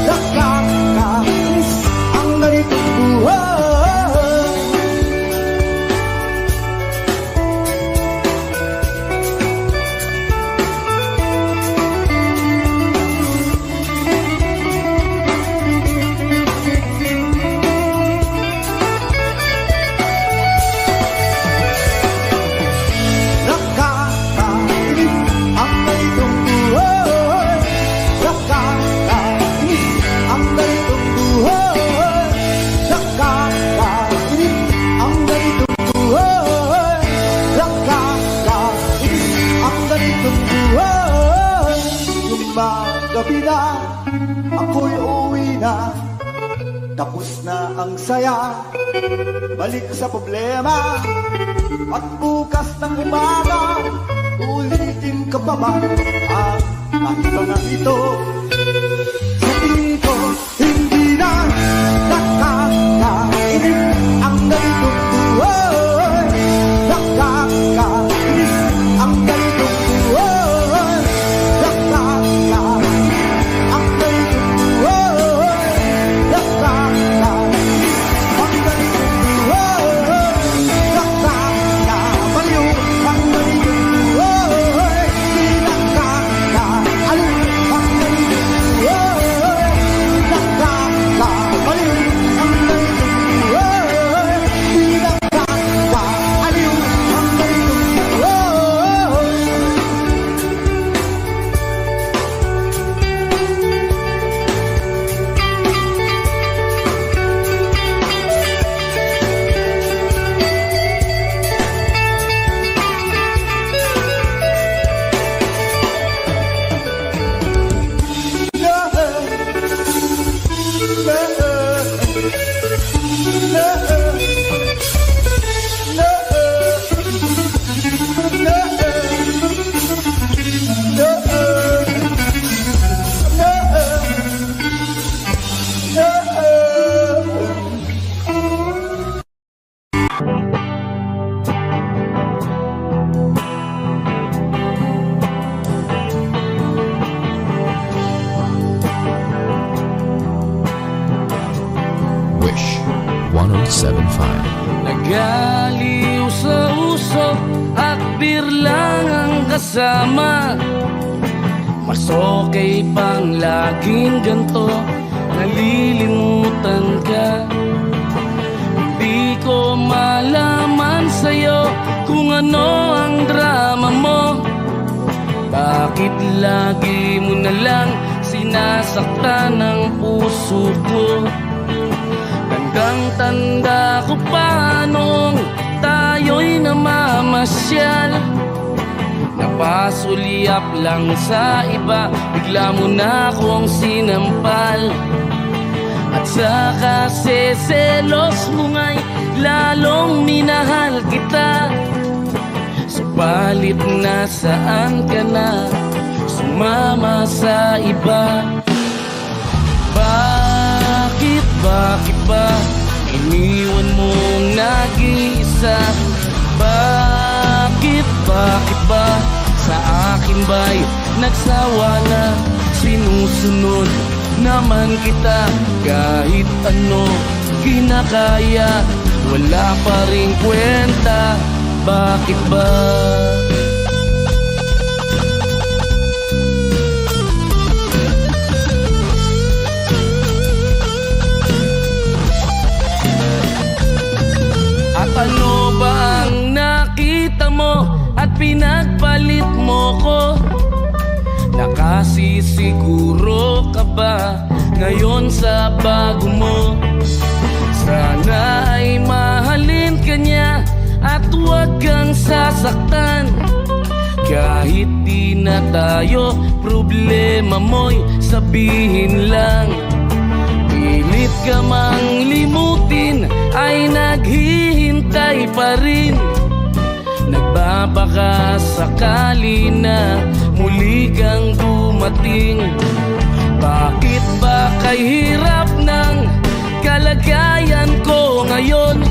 Nakakainis ang ganitong ang saya. Balik sa problema. At bukas ng umaga, ulitin ka pa ba ang mga ito? Sa tingin ko, hindi na nakakainis ang ganitong buhay. Nakakainis ang ganitong buhay. Nakakainis ang ganitong buhay. Nakakainis ang ganitong buhay. Nakakabaliw ang ganitong buhay. Di nakakaaliw ang ganitong buhay. Nakakabaliw ang ganitong buhay. Di nakakaaliw ang ganitong buhay. Wish 1075. Nagaliw sa uso at birlang ang kasama. Mas okay pang laging ganto, nalilimutan ka. Hindi ko malaman sa'yo kung ano ang drama mo. Bakit lagi mo na lang sinasaktan ang puso ko? Tandang-tanda ko pa nung tayo'y namamasyal. Napasulyap lang sa iba, bigla mo na akong sinampal. At sa kasi selos mo nga'y lalong minahal kita. Subalit nasaan ka na, sumama sa iba. Bakit ba iniwan mong nag-iisa? Bakit ba sa akin ba'y nagsawa na? Sinusunod naman kita kahit ano kinakaya, wala pa rin kwenta. Bakit ba? Ano ba ang nakita mo at pinagpalit mo ko? Nakasisiguro ka ba ngayon sa bago mo? Sana ay mahalin ka niya at huwag kang sasaktan. Kahit di na tayo, problema mo'y sabihin lang. Pilit ka mang limutin ay naghihintay pa rin. Nagbabaka sakali na muli kang dumating. Bakit ba kay hirap ng kalagayan ko ngayon?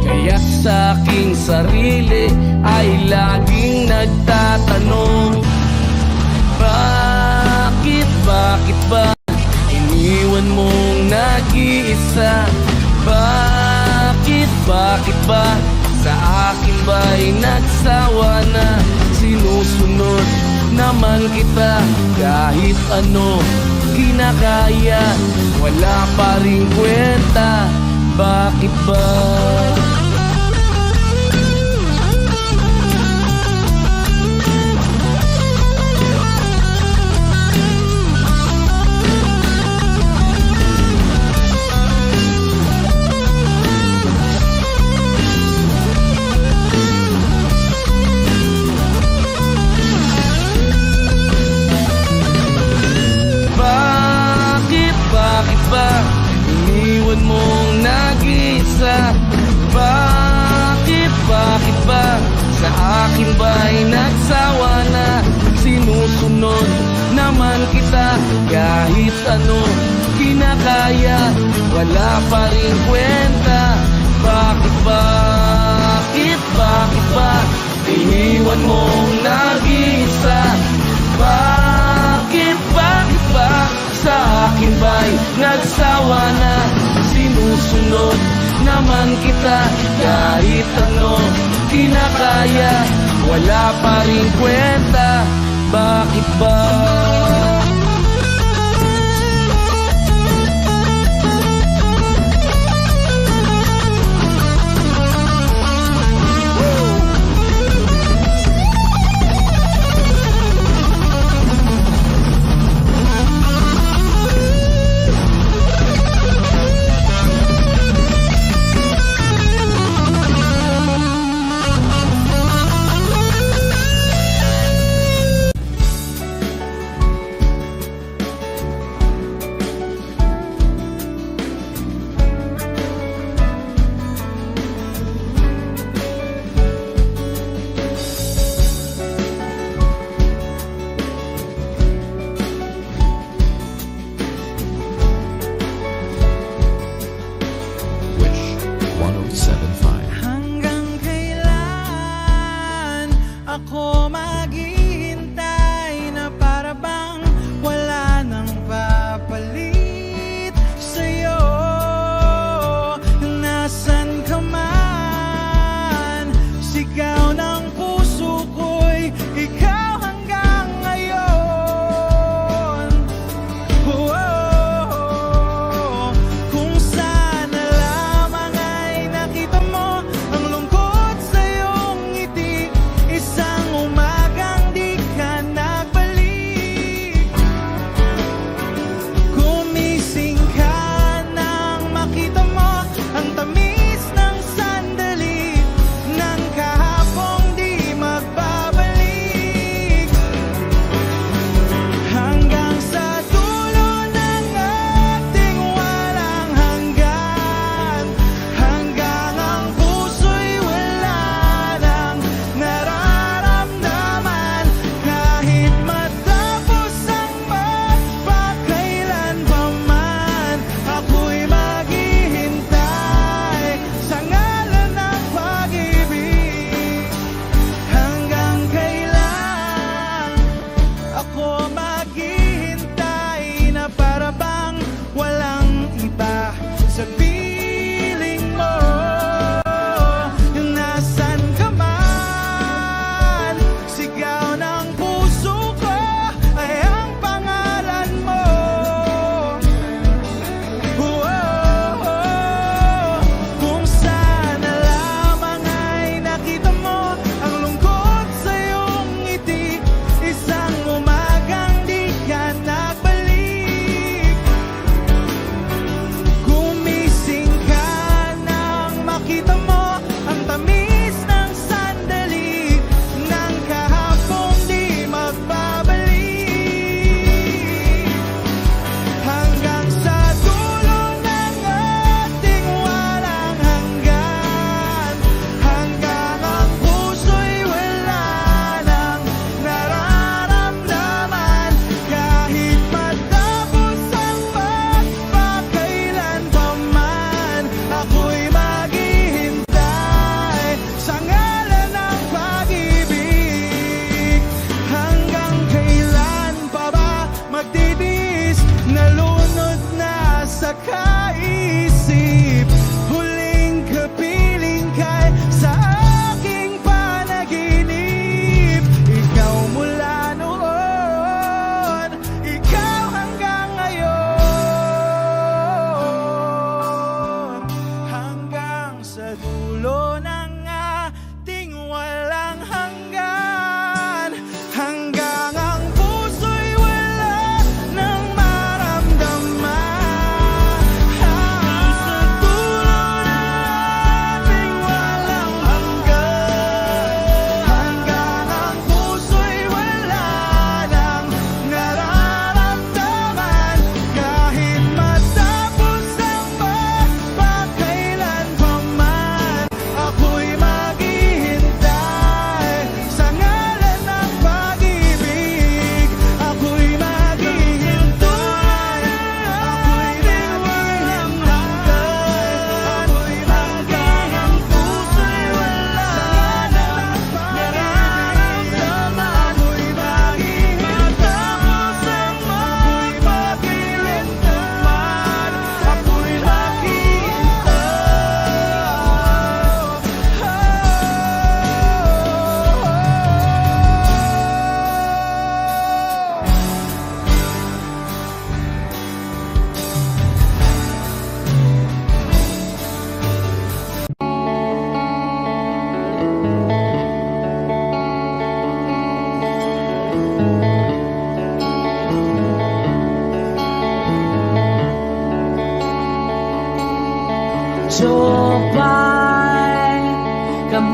Kaya sa aking sarili ay laging nagtatanong, bakit ba iniwan mong nag-iisa? Bakit ba sa akin ba'y nagsawa na? Sinusunod naman kita kahit ano kinakaya, wala pa rin kwenta. Bakit ba? Bakit ba iniwan mo ba'y nagsawa na? Sinusunod naman kita kahit ano kinakaya, wala pa rin kwenta. Bakit ba iniwan mong nag-iisa? Bakit ba sa akin ba'y nagsawa na? Sinusunod naman kita kahit ano kinakaya, wala pa rin kwenta. Bakit ba?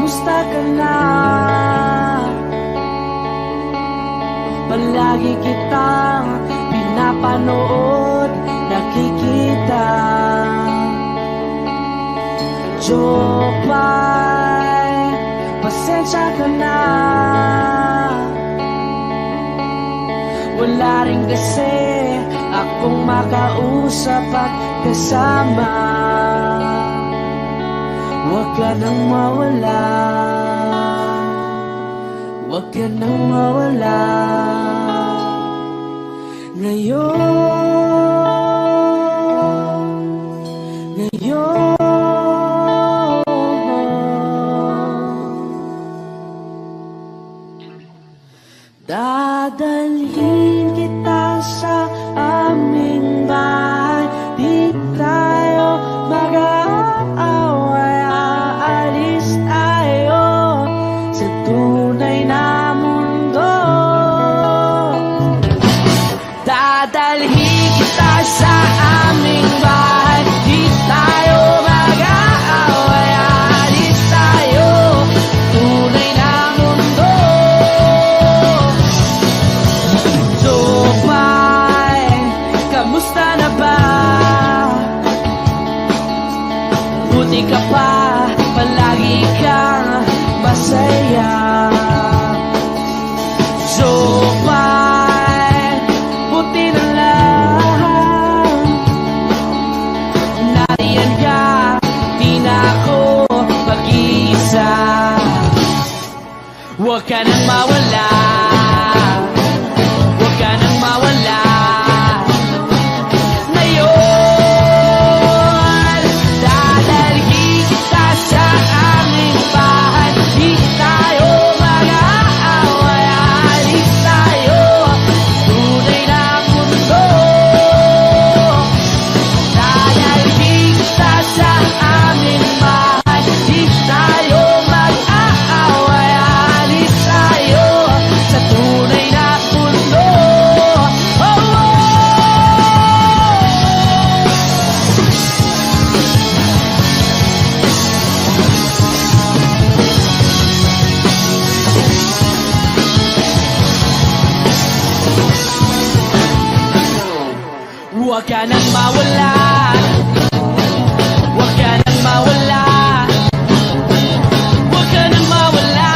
kamusta ka na? Palagi kitang pinapanood, nakikita. Jopay, pasensya ka na. Wala rin kasi akong makausap at kasama. Huwag ka nang mawala, huwag ka nang mawala. Ngayon dadalhin kita sa aming bahay. Di tayo mag-aaway, aalis tayo sa tunay na mundo. Dadalhin kita sa aming bahay. Di tayo mag-aaway, aalis tayo tunay na mundo. Jopay, kamusta na ba? Buti ka pa, palagi kang masaya. Jopay, buti na lang nariyan ka, di na ako mag-iisa. Huwag ka nang mawala, huwag ka nang mawala. Ngayon, dadalhin kita sa aming bahay. Di tayo mag-aaway, aalis tayo tunay na mundo. Dadalhin kita sa aming bahay. Di tayo mag-aaway, aalis tayo sa tunay na mundo. Oh, oh. Huwag ka nang mawala, huwag ka nang mawala, huwag ka nang mawala,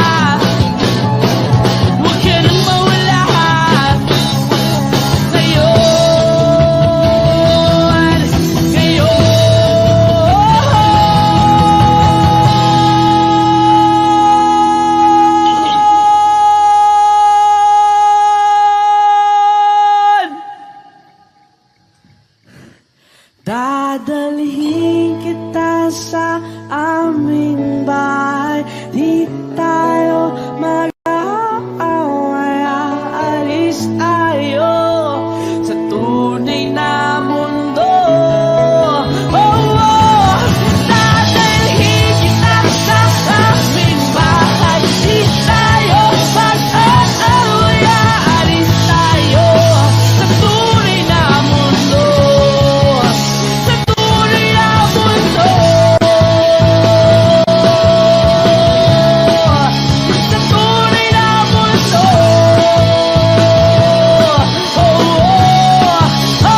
huwag ka nang mawala. Ngayon, ngayon dadalhin kita sa aming bahay. Di tayo mag-aaway, aalis tayo sa tunay na mundo. Oh, oh. Dadalhin kita sa aming bahay. Di tayo mag-aaway, aalis tayo sa tunay na mundo. Sa tunay na mundo. Sa tunay na mundo. Oh, oh, oh,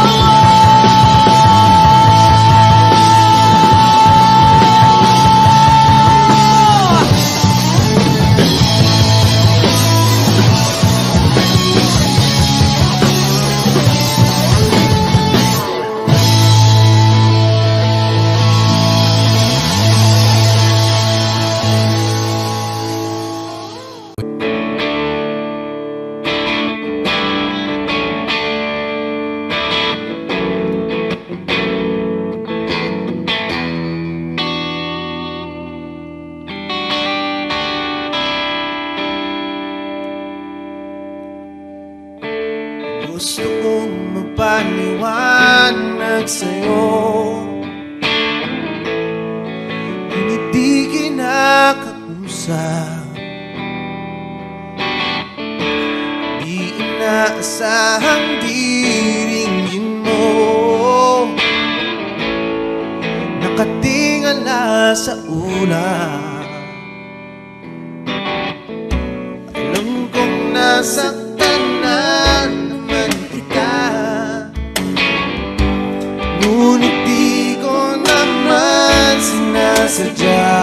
Gusto kong magpaliwanag sa'yo, ngunit di kinakausap. Di inaasahang diringgin mo, nakatingala sa ulan. Sinasaktan na naman kita, ngunit di ko naman sinasadya.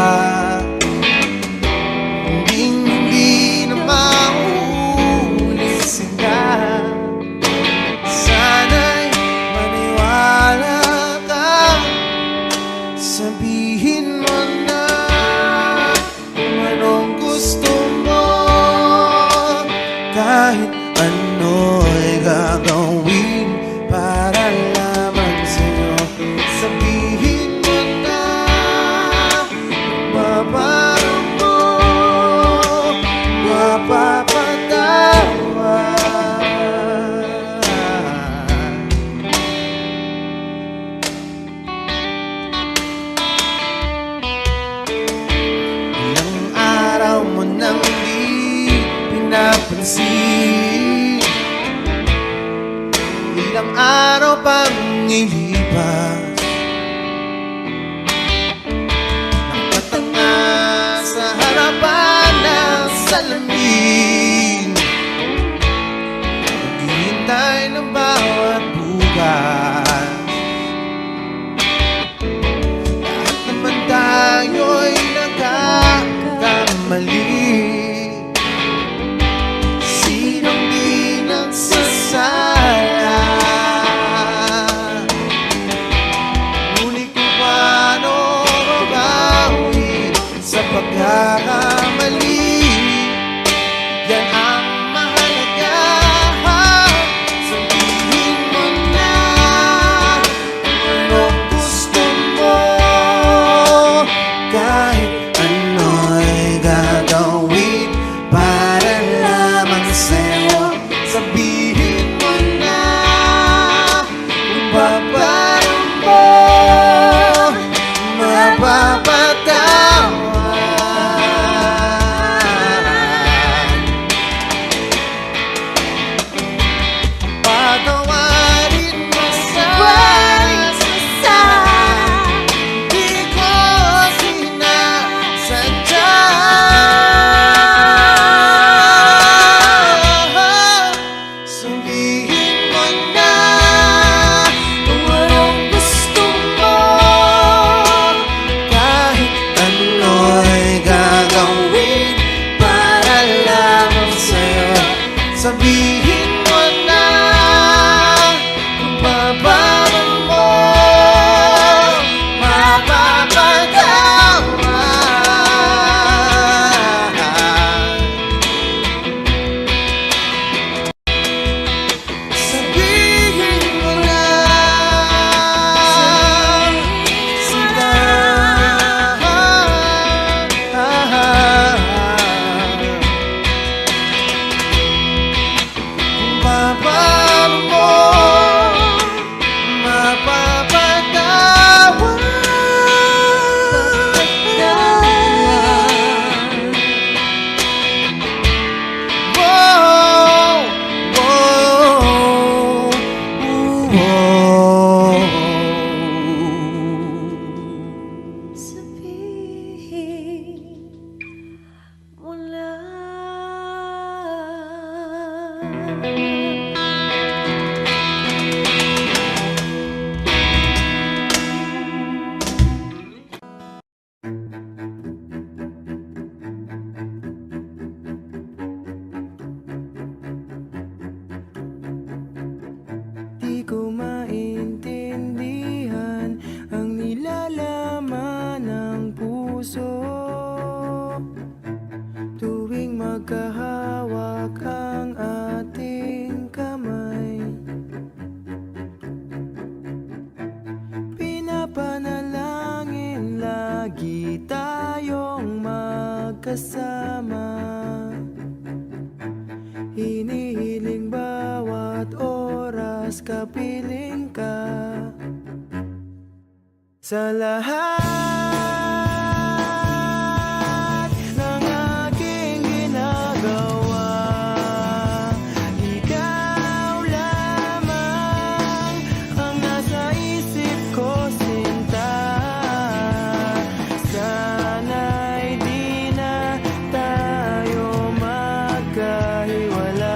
Hindi na mauulit sila. Sana'y maniwala ka, sabihin mo na kung anong gusto mo. Kahit ano'y gagawin para lamang sa'yo. Sabihin mo na mababago mo, mapapatawa. Ilang araw mo nang di pinapansin, ilang araw pang ilipas, nakatanga sa harapan ng salamin, naghihintay ng bawat bukas. Lahat naman tayo'y nagkakamali. Sinong di nagsasala? Ngunit kung paano mabawi sa pagkakamali, yan ang mahalaga. Sabihin mo na kung anong gusto mo. Kahit ano'y gagawin para lamang sa'yo. Sabihin mo na kung paano mo mapapatawan. Patawarin mo sa di ko sinasadya. Sabihin mo na kung anong gusto mo. Kahit ano'y gagawin para lamang sa'yo. Sabihin mo na kung paano mo mapapatawa. Sabihin mo na sila. Kung paano mo mapapatawan. Sabihin mo na. Di ko maintindihan ang nilalaman ng puso tuwing magkahawak ang ating kamay. Pinapanalangin lagi tayong magkasama. Hinihiling bawat oras kapiling ka. Sa lahat ng aking ginagawa, ikaw lamang ang nasa isip ko, sinta. Sana'y di na tayo magkahiwalay.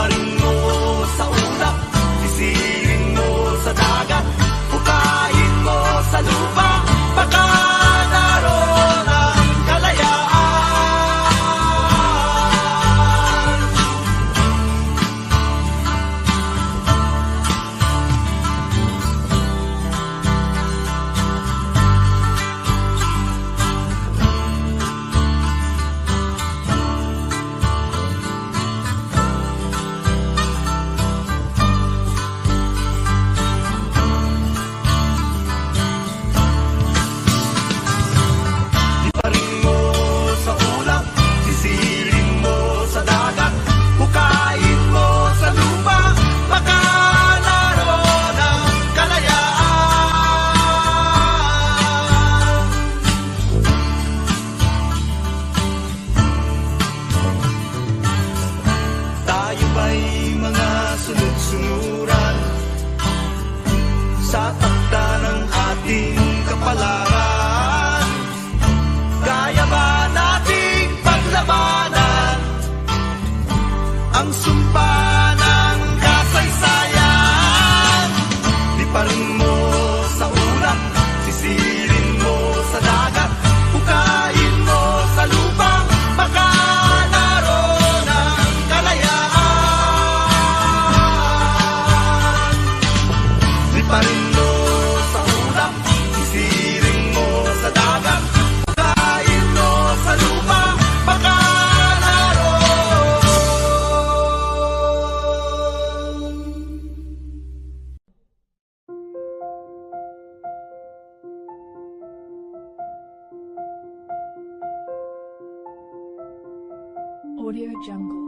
Liparin mo sa ulap, sisirin mo sa dagat, bukayin mo sa lupa, baka naroon ang kalayaan. Liparin mo sa ulap, sisirin mo sa dagat, bukayin mo sa lupa, baka naroon ang kalayaan. Tayo ba'y mga sunod-sunuran sa takda ng ating kapalaran? Kaya ba nating paglabanan ang sumpa ng kasaysayan? Liparin mo sa ulap, sisirin mo sa dagat, bukayin mo sa lupa, baka naroon ang kalayaan. Liparin mo sa ulap, sisirin mo sa dagat, bukayin mo sa lupa, baka naroon. Audio Jungle.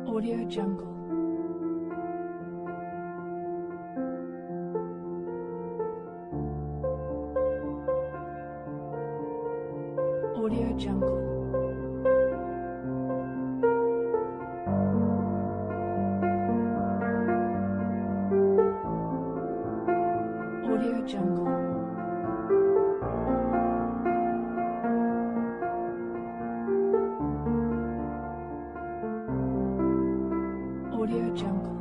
Audio Jungle. Audio Jungle. Audio Jungle. Audio Jungle. Audio Jungle.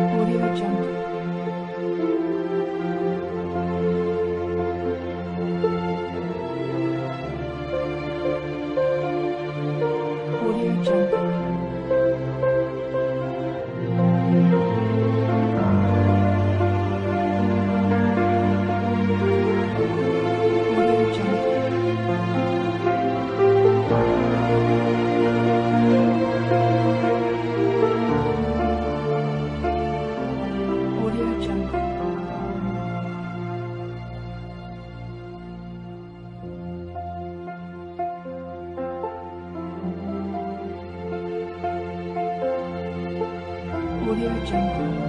Audio Jungle. Audio Jungle. Audio Jungle. Audio Jungle. Audio Jungle.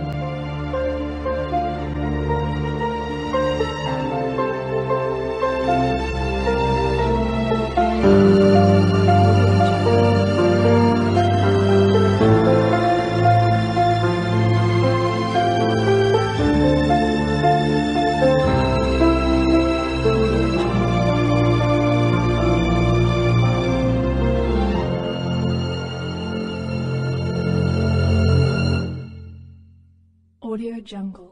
Audio Jungle.